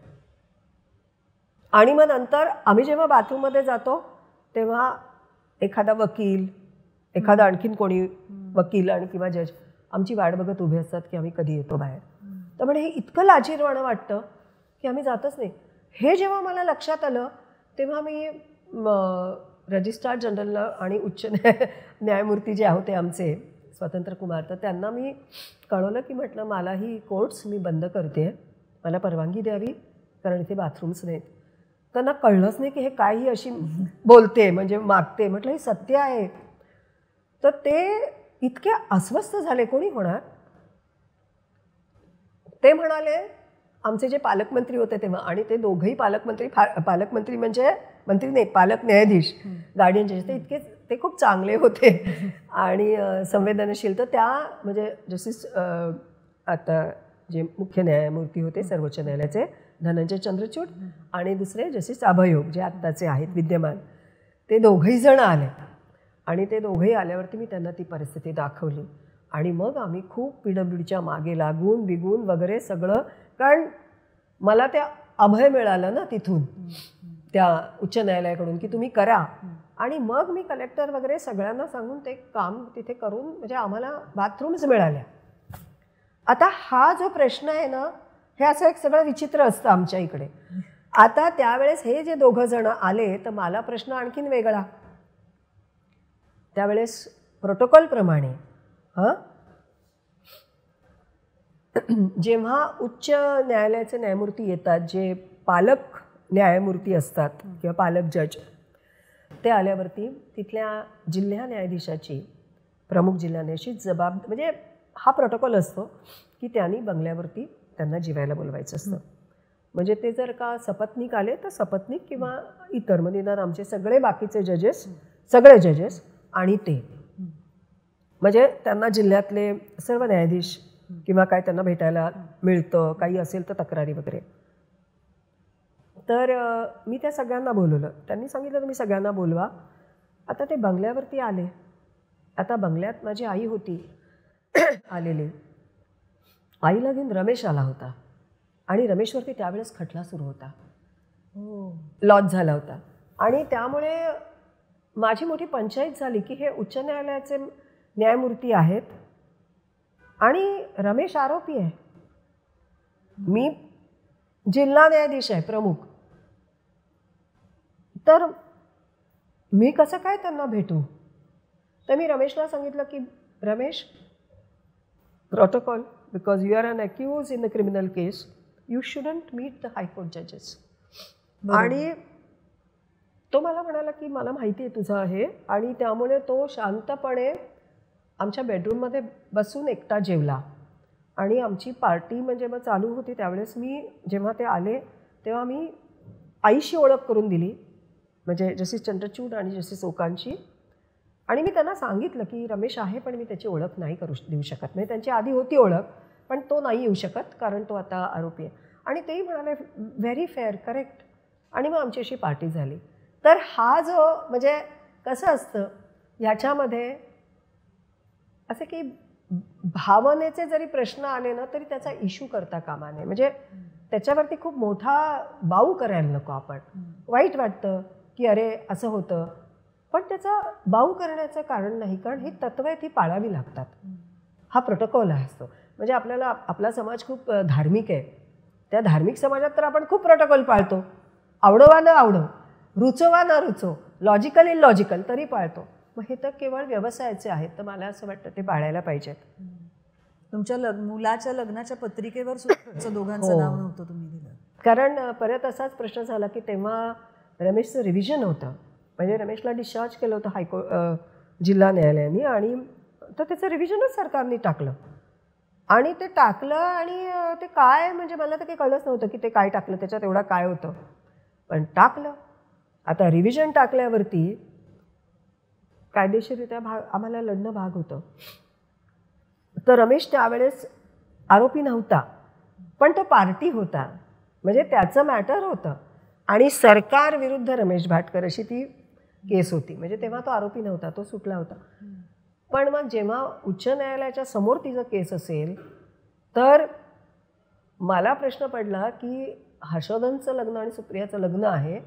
आणि मग नंतर आम्ही जेव्हा बाथरूममध्ये जातो तेव्हा एखादा वकील, एखादा आणखीन कोणी वकील आणि किंवा जज आमची वाट बघत उभे असतात की आम्ही कधी येतो बाहेर. तर म्हणजे हे इतकं लाजिरवाणं वाटतं की आम्ही जातच नाही. हे जेव्हा मला लक्षात आलं तेव्हा मी रजिस्ट्रार जनरलला आणि उच्च न्यायमूर्ती जे होते आमचे स्वतंत्र कुमार, तर त्यांना मी कळवलं की म्हटलं मला ही कोर्ट्स मी बंद करते, मला परवानगी द्यावी कारण इथे बाथरूम्स नाहीत. त्यांना कळलंच नाही की हे काय ही अशी बोलते म्हणजे मागते. म्हटलं हे सत्य आहे. तर ते इतके अस्वस्थ झाले. कोणी होणार. ते म्हणाले आमचे जे पालकमंत्री होते तेव्हा, आणि ते दोघंही पालकमंत्री म्हणजे मंत्री नाही, पालक न्यायाधीश गार्डियन जज, ते इतके ते खूप चांगले होते आणि संवेदनशील. तर त्या म्हणजे जस्टिस आता जे मुख्य न्यायमूर्ती होते सर्वोच्च न्यायालयाचे धनंजय चंद्रचूड आणि दुसरे जस्टिस अभयोग जे आत्ताचे आहेत विद्यमान, ते दोघंही जण आले. आणि ते दोघंही आल्यावरती मी त्यांना ती परिस्थिती दाखवली आणि मग आम्ही खूप PWDच्या मागे लागून बिगून वगैरे सगळं, कारण मला त्या अभय मिळालं ना तिथून त्या उच्च न्यायालयाकडून की तुम्ही करा. आणि मग मी कलेक्टर वगैरे सगळ्यांना सांगून ते काम तिथे करून म्हणजे आम्हाला बाथरूम्स मिळाल्या. आता हा जो प्रश्न आहे ना, हे असं एक सगळं विचित्र असतं आमच्या इकडे. आता त्यावेळेस हे जे दोघं जण आले तर मला प्रश्न आणखीन वेगळा. त्यावेळेस प्रोटोकॉलप्रमाणे जेव्हा उच्च न्यायालयाचे न्यायमूर्ती येतात, जे पालक न्यायमूर्ती असतात किंवा पालक जज, ते आल्यावरती तिथल्या जिल्हा न्यायाधीशाची, प्रमुख जिल्हा न्यायाधीश म्हणजे हा प्रोटोकॉल असतो की त्यांनी बंगल्यावरती त्यांना जेवायला बोलवायचं असतं. म्हणजे ते जर का सपत्नीक आले तर सपत्नीक किंवा इतर म्हणजे आमचे सगळे बाकीचे सगळे जजेस आणि ते म्हणजे त्यांना जिल्ह्यातले सर्व न्यायाधीश किंवा काय त्यांना भेटायला मिळतं, काही असेल तर तक्रारी वगैरे. तर मी त्या सगळ्यांना बोलवलं. त्यांनी सांगितलं तुम्ही सगळ्यांना बोलवा. आता ते बंगल्यावरती आले. आता बंगल्यात माझी आई होती आलेली. आईला घेऊन रमेश आला होता आणि रमेशवरती त्यावेळेस खटला सुरू होता, लॉज झाला होता. आणि त्यामुळे माझी मोठी पंचायत झाली की हे उच्च न्यायालयाचे न्यायमूर्ती आहेत आणि रमेश आरोपी आहे, मी जिल्हा न्यायाधीश आहे प्रमुख, तर मी कसं काय त्यांना भेटू. तर मी रमेशला सांगितलं की Ramesh, protocol, because you are an accused in the criminal case, you shouldn't meet the high court जजेस. आणि तो मला म्हणाला की मला माहिती आहे तुझं आहे, आणि त्यामुळे तो शांतपणे आमच्या बेडरूममध्ये बसून एकटा जेवला. आणि आमची पार्टी म्हणजे मग चालू होती. त्यावेळेस मी जेव्हा ते आले तेव्हा मी आईशी ओळख करून दिली, म्हणजे जस्टिस चंद्रचूड आणि जस्टिस ओकांची. आणि मी त्यांना सांगितलं की रमेश आहे पण मी त्याची ओळख नाही देऊ शकत. म्हणजे त्यांची आधी होती ओळख पण तो नाही येऊ शकत कारण तो आता आरोपी आहे. आणि तेही म्हणाले व्हेरी फेअर, करेक्ट. आणि मग आमची अशी पार्टी झाली. तर हा जो म्हणजे कसं असतं ह्याच्यामध्ये असं की भावनेचे जरी प्रश्न आले ना तरी त्याचा इश्यू करता कामा नये. म्हणजे त्याच्यावरती खूप मोठा बाऊ करायला नको आपण. वाईट वाटतं की अरे असं होतं, पण त्याचा बाऊ करण्याचं कारण नाही, कारण ही तत्त्व ती पाळावी लागतात. हा प्रोटोकॉल असतो. म्हणजे आपल्याला आपला समाज खूप धार्मिक आहे. त्या धार्मिक समाजात तर आपण खूप प्रोटोकॉल पाळतो, आवडवा न आवडो, रुचो वा न रुचो, लॉजिकल इलॉजिकल तरी पाळतो. मग हे तर केवळ व्यवसायाचे आहेत, तर मला असं वाटतं ते पाळायला पाहिजेत. तुमच्या मुलाच्या लग्नाच्या पत्रिकेवर सुद्धा दोघांचं नाव नव्हतं तुम्ही दिलं. कारण परत असाच प्रश्न झाला की तेव्हा रमेशचं रिव्हिजन होतं. म्हणजे रमेशला डिस्चार्ज केलं होतं जिल्हा न्यायालयाने, आणि तर त्याचं रिव्हिजनच सरकारने टाकलं. आणि ते टाकलं आणि ते काय म्हणजे मला तर काही कळलंच नव्हतं की ते काय टाकलं, त्याच्यात एवढा काय होतं, पण टाकलं. आता रिव्हिजन टाकल्यावरती कायदेशीररित्या आम्हाला लढणं भाग होतं. तर रमेश त्यावेळेस आरोपी नव्हता पण तो पार्टी होता, म्हणजे त्याचं मॅटर होतं. आणि सरकार विरुद्ध रमेश भाटकर अशी ती केस होती. म्हणजे तेव्हा तो आरोपी नव्हता, तो सुटला होता. पण मग जेव्हा उच्च न्यायालयाच्या समोर तिचं केस असेल तर मला प्रश्न पडला की हर्षवर्धनचं लग्न आणि सुप्रियाचं लग्न आहे,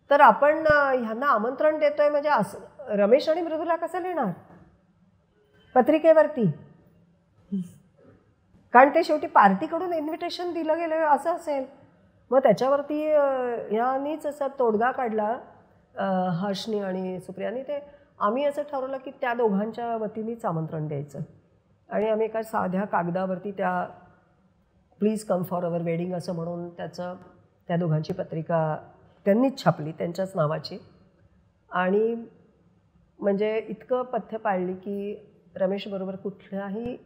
तर आपण ह्यांना आमंत्रण देतोय म्हणजे असं रमेश आणि मृदुला कसं लिहिणार. पत्रिकेवरती, कारण ते शेवटी पार्टीकडून इन्व्हिटेशन दिलं गेलं असं असेल. मग त्याच्यावरती यांनीच असा तोडगा काढला हर्षनी आणि सुप्रियानी. ते आम्ही असं ठरवलं की त्या दोघांच्या वतीनेच आमंत्रण द्यायचं आणि आम्ही एका साध्या कागदावरती त्या please come for our wedding असं म्हणून त्या दोघांची पत्रिका त्यांनीच छापली त्यांच्याच नावाची. आणि म्हणजे इतकं पथ्य पाळली की रमेशबरोबर कुठल्याही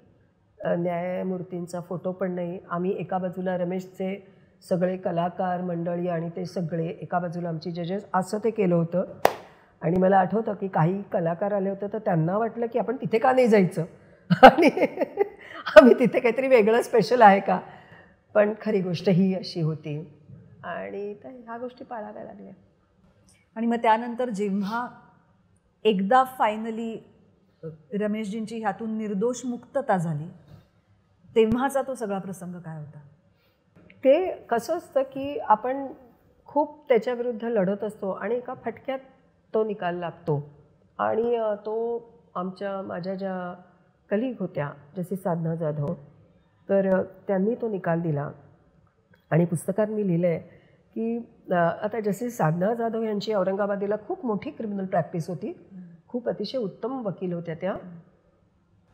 न्यायमूर्तींचा फोटो पण नाही. आम्ही एका बाजूला रमेशचे सगळे कलाकार मंडळी आणि ते सगळे, एका बाजूला आमची जजेस, असं ते केलं होतं. आणि मला आठवतं की काही कलाकार आले होते तर त्यांना वाटलं की आपण तिथे का नाही जायचं आणि आम्ही तिथे काहीतरी वेगळं स्पेशल आहे का. पण खरी गोष्ट ही अशी होती आणि तर ह्या गोष्टी पाळाव्या लागल्या. आणि मग त्यानंतर जेव्हा एकदा फायनली रमेशजींची ह्यातून निर्दोष मुक्तता झाली तेव्हाचा तो सगळा प्रसंग काय होता? ते कसं असतं की आपण खूप त्याच्याविरुद्ध लढत असतो आणि एका फटक्यात तो निकाल लागतो. आणि तो माझ्या ज्या कलीग होत्या जसे साधना जाधव, तर त्यांनी तो निकाल दिला. आणि पुस्तकात मी लिहिलं आहे की आता जसे साधना जाधव यांची औरंगाबादेला खूप मोठी क्रिमिनल प्रॅक्टिस होती, खूप अतिशय उत्तम वकील होत्या त्या.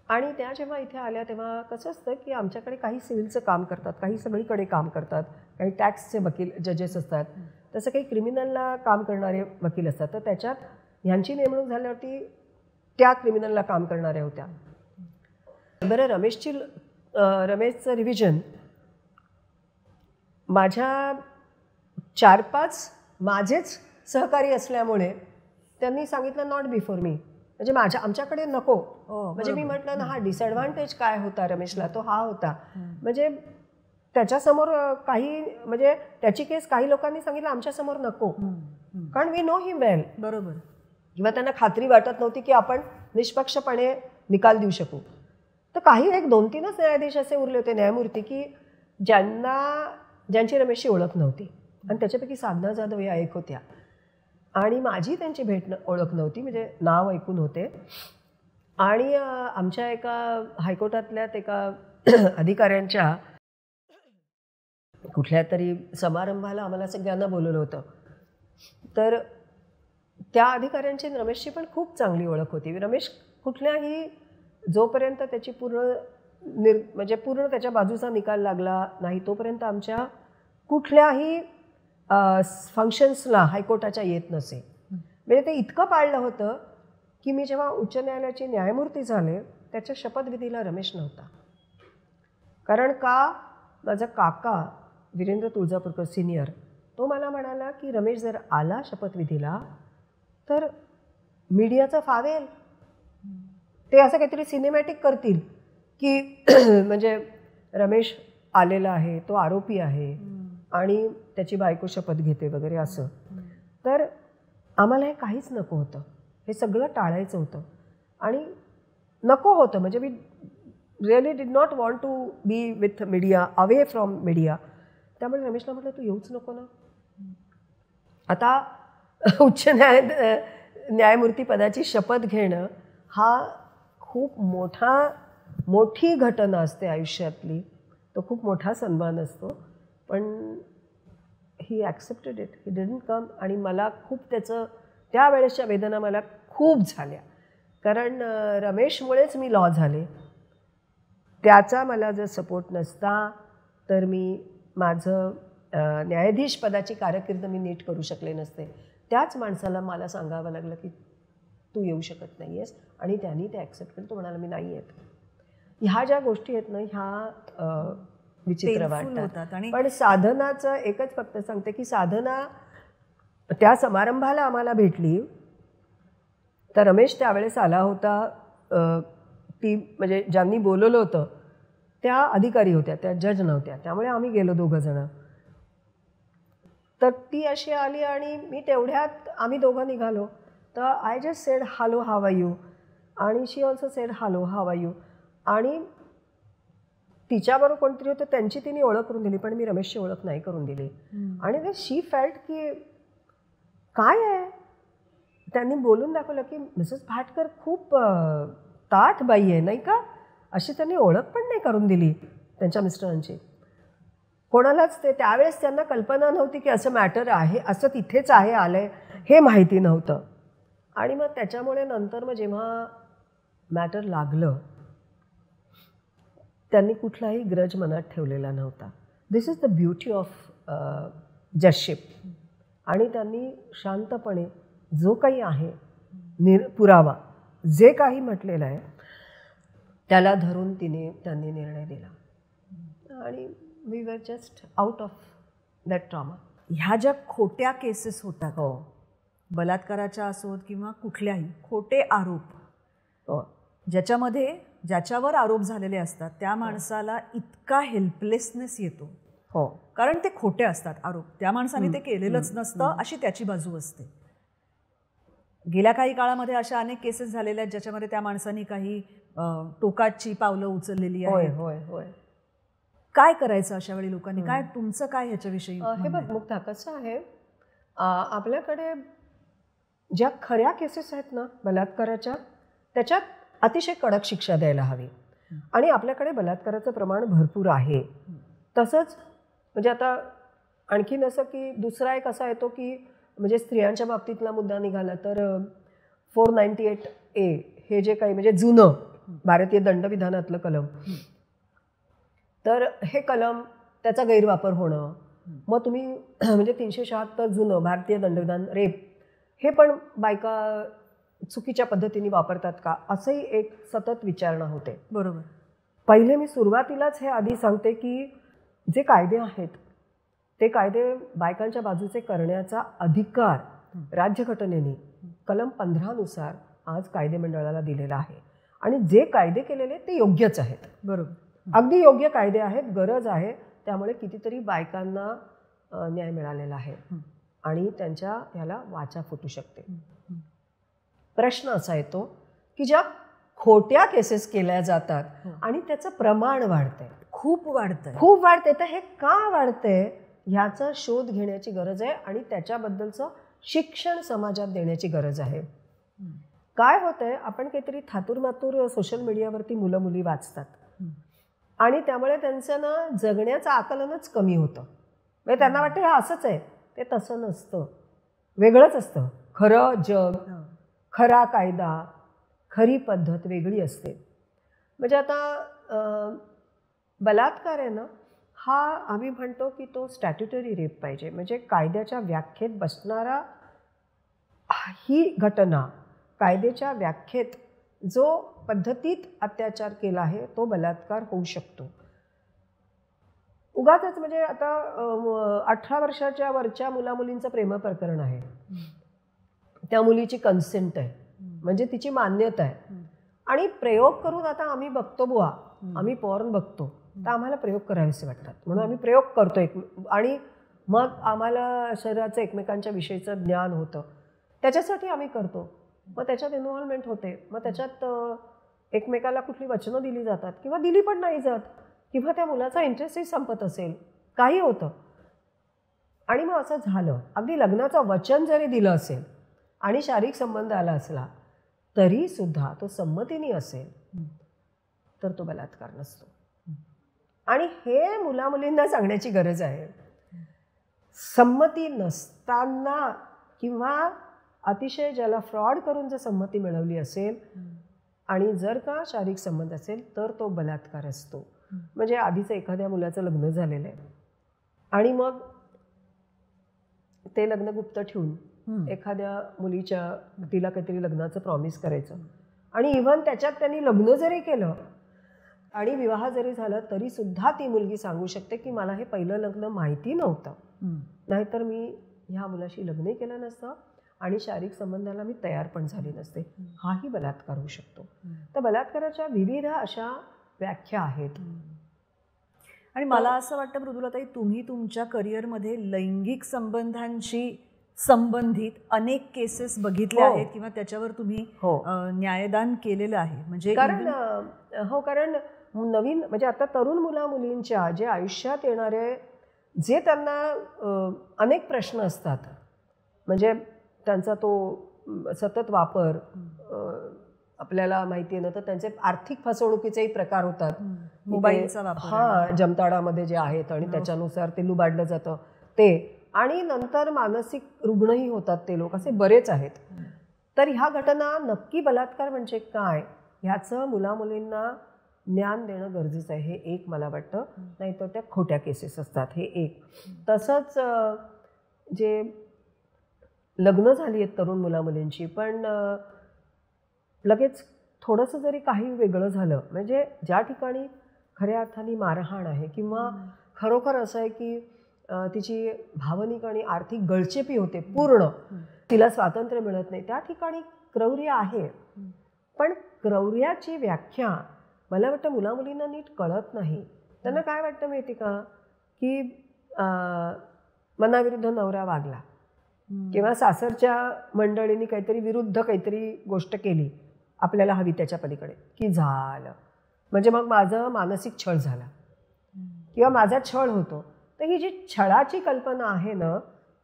आणि त्या जेव्हा इथे आल्या तेव्हा कसं असतं की आमच्याकडे काही सिव्हिलचं काम करतात, काही सगळीकडे काम करतात, काही टॅक्सचे वकील जजेस असतात, तसं काही क्रिमिनलला काम करणारे वकील असतात. तर त्याच्यात ह्यांची नेमणूक झाल्यावरती त्या क्रिमिनलला काम करणाऱ्या होत्या. बरं, रमेशचं रिव्हिजन माझ्या 4-5 माझेच सहकारी असल्यामुळे त्यांनी सांगितलं नॉट बिफोर मी, म्हणजे आमच्याकडे नको. म्हणजे मी म्हटलं ना, हा डिसएडव्हान्टेज काय होता रमेशला, तो हा होता. म्हणजे त्याच्यासमोर काही, म्हणजे त्याची केस काही लोकांनी सांगितलं आमच्यासमोर नको, कारण वी नो हिम वेल. बरोबर. किंवा त्यांना खात्री वाटत नव्हती की आपण निष्पक्षपणे निकाल देऊ शकू. तर काही 1-2-3च न्यायाधीश असे उरले होते, न्यायमूर्ती, की ज्यांची रमेशची ओळख नव्हती. आणि त्याच्यापैकी साधना जाधव या एक होत्या. आणि माझी त्यांची ओळख नव्हती, म्हणजे नाव ऐकून होते. आणि आमच्या एका हायकोर्टातल्याच एका अधिकाऱ्यांच्या कुठल्या तरी समारंभाला आम्हाला सगळ्यांना बोलवलं होतं. तर त्या अधिकाऱ्यांची रमेशची पण खूप चांगली ओळख होती. रमेश कुठल्याही, जोपर्यंत त्याची म्हणजे पूर्ण त्याच्या बाजूचा निकाल लागला नाही तोपर्यंत आमच्या कुठल्याही फंक्शन्सला हायकोर्टाच्या येत नसे. म्हणजे ते इतकं पाळलं होतं की मी जेव्हा उच्च न्यायालयाची न्यायमूर्ती झाले त्याच्या शपथविधीला रमेश नव्हता. कारण का, माझा काका वीरेंद्र तुळजापूरकर सिनियर, तो मला म्हणाला की रमेश जर आला शपथविधीला तर मीडियाचं फावेल, ते असं काहीतरी सिनेमॅटिक करतील की म्हणजे रमेश आलेला आहे, तो आरोपी आहे आणि त्याची बायको शपथ घेते वगैरे असं. तर आम्हाला हे काहीच नको होतं, हे सगळं टाळायचं होतं आणि नको होतं. म्हणजे we really did not want to be with media, away from media. त्यामुळे रमेशला म्हटलं तू येऊच नको ना. आता उच्च न्यायमूर्ती पदाची शपथ घेणं हा खूप मोठी घटना असते आयुष्यातली, तो खूप मोठा सन्मान असतो. पण he accepted it, he didn't come. आणि मला खूप त्यावेळेसच्या वेदना मला खूप झाल्या, कारण रमेशमुळेच मी लॉ झाले. त्याचा मला जर सपोर्ट नसता तर मी माझं न्यायाधीश पदाची कारकीर्द मी नीट करू शकले नसते. त्याच माणसाला मला सांगावं लागलं की तू येऊ शकत नाही आहेस, आणि त्यांनी ते ॲक्सेप्ट केलं. तो म्हणाला मी नाही येत. ह्या ज्या गोष्टी आहेत ना, ह्या विचित्र वाटतात. पण साधनाचं एकच फक्त सांगते की साधना त्या समारंभाला आम्हाला भेटली तर रमेश त्यावेळेस आला होता. ती म्हणजे ज्यांनी बोलवलं होतं त्या अधिकारी होत्या, त्या जज नव्हत्या, त्यामुळे आम्ही गेलो 2 जण. तर ती अशी आली आणि मी तेवढ्यात आम्ही दोघं निघालो. तर I just said hello how are you, आणि she also said hello how are you. आणि तिच्याबरोबर कोणतरी होतं, त्यांची तिने ओळख करून दिली, पण मी रमेशची ओळख नाही करून दिली. आणि ते शी फेल्ट की काय आहे. त्यांनी बोलून दाखवलं की मिसेस भाटकर खूप ताठ बाई आहे नाही का, अशी त्यांनी ओळख पण नाही करून दिली त्यांच्या मिस्टरांची. कोणालाच त्यावेळेस त्यांना कल्पना नव्हती की असं मॅटर आहे, असं तिथेच आहे आलंय, हे माहिती नव्हतं. आणि मग त्याच्यामुळे नंतर मग जेव्हा मॅटर लागलं त्यांनी कुठलाही ग्रज मनात ठेवलेला नव्हता. This is the beauty of judgeship. आणि त्यांनी शांतपणे जो काही आहे पुरावा जे काही म्हटलेलं आहे त्याला धरून त्यांनी निर्णय दिला आणि we were just out of that trauma. ह्या ज्या खोट्या केसेस होतात, हो, बलात्काराच्या असोत किंवा कुठल्याही खोटे आरोप, हो, ज्याच्यावर आरोप झालेले असतात त्या माणसाला इतका हेल्पलेसनेस येतो. हो, कारण ते खोटे असतात आरोप, त्या माणसाने ते केलेलंच नसतं अशी त्याची बाजू असते. गेल्या काही काळामध्ये अशा अनेक केसेस झालेल्या आहेत ज्याच्यामध्ये त्या माणसाने काही टोकाची पावलं उचललेली होय, आहेत. होय, होय. काय करायचं अशा वेळी लोकांनी? काय तुमचं काय ह्याच्याविषयी? हे बघ मुक्ता, कसं आहे, आपल्याकडे ज्या खऱ्या केसेस आहेत ना बलात्काराच्या, त्याच्यात अतिशय कडक शिक्षा द्यायला हवी. आणि आपल्याकडे बलात्काराचं प्रमाण भरपूर आहे. तसंच म्हणजे आता आणखीन असं की दुसरा एक असा येतो की म्हणजे स्त्रियांच्या बाबतीतला मुद्दा निघाला तर 498A हे जे काही म्हणजे जुनं भारतीय दंडविधानातलं कलम, तर हे कलम त्याचा गैरवापर होणं, मग तुम्ही म्हणजे 376 जुनं भारतीय दंडविधान रेप, हे पण बायका चुकीच्या पद्धतीने वापरतात का, असंही एक सतत विचारणा होते. बरोबर. पहिले मी सुरुवातीलाच हे आधी सांगते की जे कायदे आहेत ते कायदे बायकांच्या बाजूचे करण्याचा अधिकार राज्यघटनेने कलम 15 नुसार आज कायदेमंडळाला दिलेला आहे. आणि जे कायदे केलेले ते योग्यच आहेत. बरोबर, अगदी योग्य कायदे आहेत, गरज आहे. त्यामुळे कितीतरी बायकांना न्याय मिळालेला आहे आणि त्यांच्या ह्याला वाचा फुटू शकते. प्रश्न असा येतो की ज्या खोट्या केसेस केल्या जातात आणि त्याचं प्रमाण वाढतंय, खूप वाढतंय, खूप वाढते. तर हे का वाढतंय ह्याचा शोध घेण्याची गरज आहे आणि त्याच्याबद्दलचं शिक्षण समाजात देण्याची गरज आहे. काय होतंय, आपण काहीतरी थातूरमातूर सोशल मीडियावरती मुलं मुली वाचतात आणि त्यामुळे त्यांचं ना जगण्याचं आकलनच कमी होतं. म्हणजे त्यांना वाटतं हे असंच आहे, ते तसं नसतं, वेगळंच असतं. खरं जग, खरा कायदा, खरी पद्धत वेगळी असते. म्हणजे आता बलात्कार आहे ना, हा आम्ही म्हणतो की तो स्टॅट्युटरी रेप पाहिजे, म्हणजे कायद्याच्या व्याख्येत बसणारा ही घटना, कायद्याच्या व्याख्येत जो पद्धतीत अत्याचार केला आहे तो बलात्कार होऊ शकतो. उगाचच म्हणजे आता 18 वर्षाच्या वरच्या मुलामुलींचं प्रेम प्रकरण आहे, त्या मुलीची कन्सेंट आहे, म्हणजे तिची मान्यता आहे. आणि प्रयोग करून आता आम्ही बघतो बुवा, आम्ही पॉर्न बघतो तर आम्हाला प्रयोग करावेसे वाटतात म्हणून आम्ही प्रयोग करतो आणि मग आम्हाला शरीराचं एकमेकांच्या विषयीचं ज्ञान होतं, त्याच्यासाठी आम्ही करतो. मग त्याच्यात इन्व्हॉल्वमेंट होते, मग त्याच्यात एकमेकाला कुठली वचनं दिली जातात किंवा दिली पण नाही जात, किंवा त्या मुलाचा इंटरेस्टही संपत असेल, काही होतं. आणि मग असं झालं, अगदी लग्नाचं वचन जरी दिलं असेल आणि शारीरिक संबंध आला असला तरीसुद्धा तो संमतीने असेल तर तो बलात्कार नसतो. आणि हे मुलामुलींना सांगण्याची गरज आहे. संमती नसताना किंवा अतिशय ज्याला फ्रॉड करून जर संमती मिळवली असेल आणि जर का शारीरिक संबंध असेल तर तो बलात्कार असतो. म्हणजे आधीचं एखाद्या मुलाचं लग्न झालेलं आहे आणि मग ते लग्न गुप्त ठेवून एखाद्या मुलीच्या तिला काहीतरी लग्नाचं प्रॉमिस करायचं आणि इव्हन त्याच्यात त्यांनी लग्न जरी केलं आणि विवाह जरी झाला तरीसुद्धा ती मुलगी सांगू शकते की मला हे पहिलं लग्न माहिती नव्हतं, नाहीतर मी ह्या मुलाशी लग्नही केलं नसतं आणि शारीरिक संबंधाला मी तयार पण झाली नसते. हाही बलात्कार होऊ शकतो. तर बलात्काराच्या विविध अशा व्याख्या आहेत. आणि मला असं वाटतं मृदुलाताई, तुम्ही तुमच्या करिअरमध्ये लैंगिक संबंधांशी संबंधित अनेक केसेस बघितल्या आहेत किंवा त्याच्यावर तुम्ही न्यायदान केलेलं आहे. म्हणजे कारण नवीन म्हणजे आता तरुण मुला मुलींच्या जे आयुष्यात येणारे जे त्यांना अनेक प्रश्न असतात, म्हणजे त्यांचा तो सतत वापर, आपल्याला माहिती आहे ना, तर त्यांचे आर्थिक फसवणुकीचेही प्रकार होतात. मोबाईलचा वापर. हां, जमताडामध्ये जे आहेत आणि त्याच्यानुसार ते लुबाडलं जातं ते. आणि नंतर मानसिक रुग्णही होतात ते लोक, असे बरेच आहेत. तर ह्या घटना नक्की बलात्कार म्हणजे काय ह्याचं मुलामुलींना ज्ञान देणं गरजेचं आहे. हे एक मला वाटतं. नाहीतर त्या खोट्या केसेस असतात, हे एक. तसंच जे लग्न झाली आहेत तरुण मुलामुलींची, पण लगेच थोडंसं जरी काही वेगळं झालं, म्हणजे ज्या ठिकाणी खऱ्या अर्थाने मारहाण आहे किंवा खरोखर असं आहे की तिची भावनिक आणि आर्थिक गळचेपी होते पूर्ण, तिला स्वातंत्र्य मिळत नाही, त्या ठिकाणी क्रौर्य आहे. पण क्रौर्याची व्याख्या मला वाटतं मुलामुलींना नीट कळत नाही. त्यांना काय वाटतं माहिती का, की मनाविरुद्ध नवरा वागला किंवा सासरच्या मंडळींनी काहीतरी विरुद्ध काहीतरी गोष्ट केली आपल्याला हवी त्याच्या पलीकडे, की झालं, म्हणजे मग माझं मानसिक छळ झाला किंवा माझा छळ होतो. तर ही जी छळाची कल्पना आहे ना,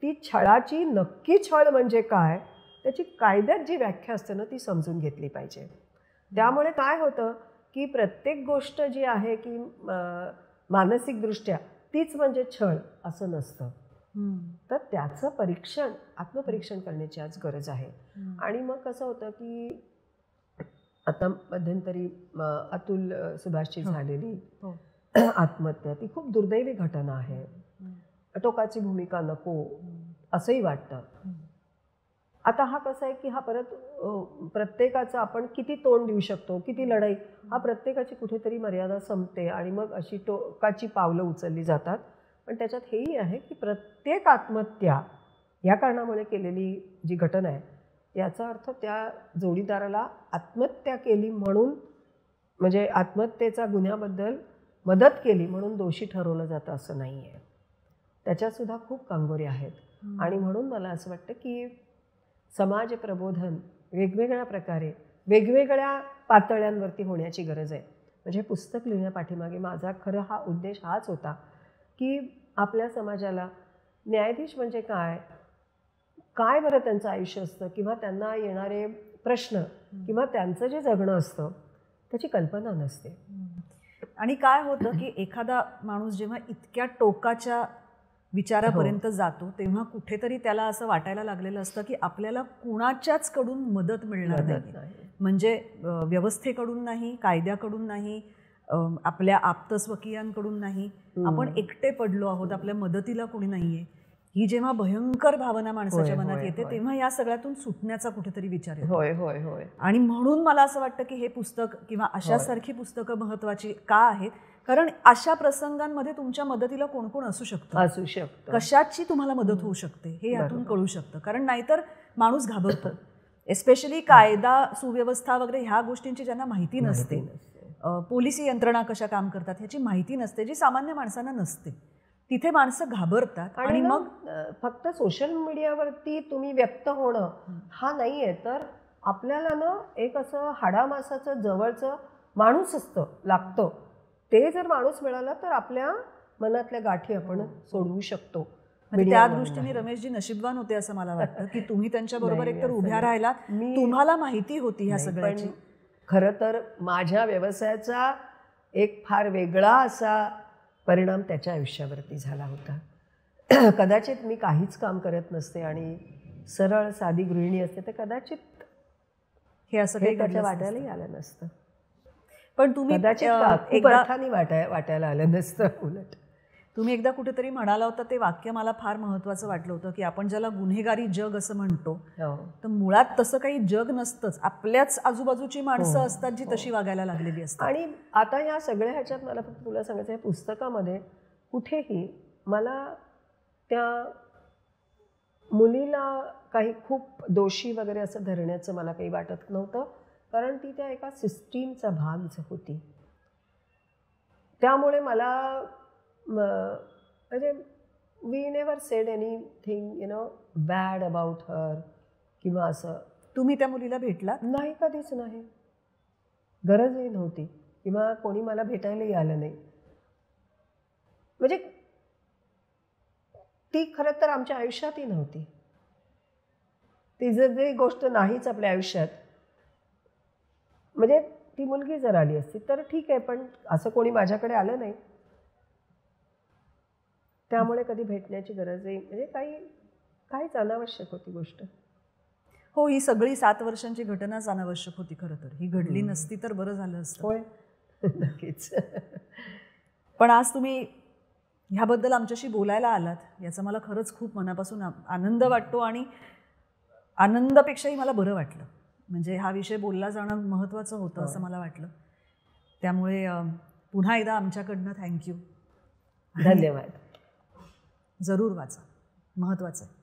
ती छळाची नक्की छळ म्हणजे काय त्याची कायद्यात जी व्याख्या असते ना, ती समजून घेतली पाहिजे. त्यामुळे काय होतं की प्रत्येक गोष्ट जी आहे की मानसिकदृष्ट्या तीच म्हणजे छळ असं नसतं. तर त्याचं परीक्षण, आत्मपरीक्षण करण्याची आज गरज आहे. आणि मग कसं होतं की आता मध्यंतरी अतुल सुभाषची झालेली आत्महत्या, ती खूप दुर्दैवी घटना आहे. टोकाची भूमिका नको असंही वाटतं. आता हा कसा आहे की हा परत प्रत्येकाचं आपण किती तोंड देऊ शकतो, किती लढाई, हा प्रत्येकाची कुठेतरी मर्यादा संपते आणि मग अशी टोकाची पावलं उचलली जातात. पण त्याच्यात हेही आहे की प्रत्येक आत्महत्या या कारणामुळे केलेली जी घटना आहे याचा अर्थ त्या जोडीदाराला आत्महत्या केली म्हणून, म्हणजे आत्महत्येचा गुन्ह्याबद्दल मदत केली म्हणून दोषी ठरवलं जातं असं नाही आहे. त्याच्यातसुद्धा खूप कांगोरी आहेत. आणि म्हणून मला असं वाटतं की समाज प्रबोधन वेगवेगळ्या प्रकारे वेगवेगळ्या पातळ्यांवरती होण्याची गरज आहे. म्हणजे पुस्तक लिहिण्यापाठीमागे माझा खरं हा उद्देश हाच होता की आपल्या समाजाला न्यायाधीश म्हणजे काय, काय बरं त्यांचं आयुष्य असतं किंवा त्यांना येणारे प्रश्न किंवा त्यांचं जे जगणं असतं त्याची कल्पना नसते. आणि काय होतं की एखादा माणूस जेव्हा इतक्या टोकाच्या विचारापर्यंत जातो तेव्हा कुठेतरी त्याला असं वाटायला लागलेलं असतं की आपल्याला कुणाच्याच कडून मदत मिळणार नाही. म्हणजे व्यवस्थेकडून नाही, कायद्याकडून नाही, आपल्या आप्तस्वकीयांकडून नाही, आपण एकटे पडलो आहोत, आपल्या मदतीला कोणी नाहीये. ही जेव्हा भयंकर भावना माणसाच्या मनात येते तेव्हा या सगळ्यातून सुटण्याचा कुठेतरी विचार येतो. आणि म्हणून मला असं वाटतं की हे पुस्तक किंवा अशासारखी पुस्तकं महत्वाची का आहेत, कारण अशा प्रसंगांमध्ये तुमच्या मदतीला कोण कोण असू शकतं, कशाची तुम्हाला मदत होऊ शकते हे यातून कळू शकतं. कारण नाहीतर माणूस घाबरतो, एस्पेशली कायदा सुव्यवस्था वगैरे ह्या गोष्टींची ज्यांना माहिती नसते, पोलिसी यंत्रणा कशा काम करतात ह्याची माहिती नसते, जी सामान्य माणसांना नसते, तिथे माणसं घाबरतात. आणि मग फक्त सोशल मीडियावरती तुम्ही व्यक्त होणं हा नाही आहे, तर आपल्याला ना एक असं हाडामासाचं जवळचं माणूस असतं लागतं, ते जर माणूस मिळाला तर आपल्या मनातल्या गाठी आपण सोडवू शकतो. त्या दृष्टीने रमेशजी नशीबवान होते असं मला वाटतं की तुम्ही त्यांच्याबरोबर एकतर उभ्या राहिला, तुम्हाला माहिती होती ह्या सगळ्याची. खरं तर माझ्या व्यवसायाचा एक फार वेगळा असा परिणाम त्याच्या आयुष्यावरती झाला होता. कदाचित मी काहीच काम करत नसते आणि सरळ साधी गृहिणी असते तर कदाचित हे असं काही त्याच्या वाटायलाही आलं नसतं. पण तुम्ही कदाचित खूप अर्थाने वाटायला आलं नसतं. उलट तुम्ही एकदा कुठेतरी म्हणाला होता, ते वाक्य मला फार महत्त्वाचं वाटलं होतं की आपण ज्याला गुन्हेगारी जग असं म्हणतो तर मुळात तसं काही जग नसतंच, आपल्याच आजूबाजूची माणसं असतात जी तशी वागायला लागलेली असतात. आणि आता या सगळ्या ह्याच्यात मला फक्त तुला सांगायचं, या पुस्तकामध्ये कुठेही मला त्या मुलीला काही खूप दोषी वगैरे असं धरण्याचं मला काही वाटत नव्हतं, कारण ती त्या एका सिस्टीमचा भाग होती. त्यामुळे मला म्हणजे we never said anything bad about her किंवा असं. तुम्ही त्या मुलीला भेटला नाही? कधीच नाही, गरजही नव्हती किंवा कोणी मला भेटायलाही आलं नाही. म्हणजे ती खरं तर आमच्या आयुष्यातही नव्हती. ती जर जी गोष्ट नाहीच आपल्या आयुष्यात म्हणजे ती मुलगी जर आली असती तर ठीक आहे, पण असं कोणी माझ्याकडे आलं नाही, त्यामुळे कधी भेटण्याची गरजही म्हणजे काहीच अनावश्यक होती गोष्ट. हो, ही सगळी 7 वर्षांची घटनाच अनावश्यक होती खरं तर. ही घडली नसती तर बरं झालं असतं. होय. नक्कीच. पण आज तुम्ही ह्याबद्दल आमच्याशी बोलायला आलात याचा मला खरंच खूप मनापासून आनंद वाटतो आणि आनंदापेक्षाही मला बरं वाटलं. म्हणजे हा विषय बोलला जाणं महत्त्वाचं होतं असं मला वाटलं. त्यामुळे पुन्हा एकदा आमच्याकडनं थँक्यू. धन्यवाद. जरूर वाचा, महत्त्वाचं आहे.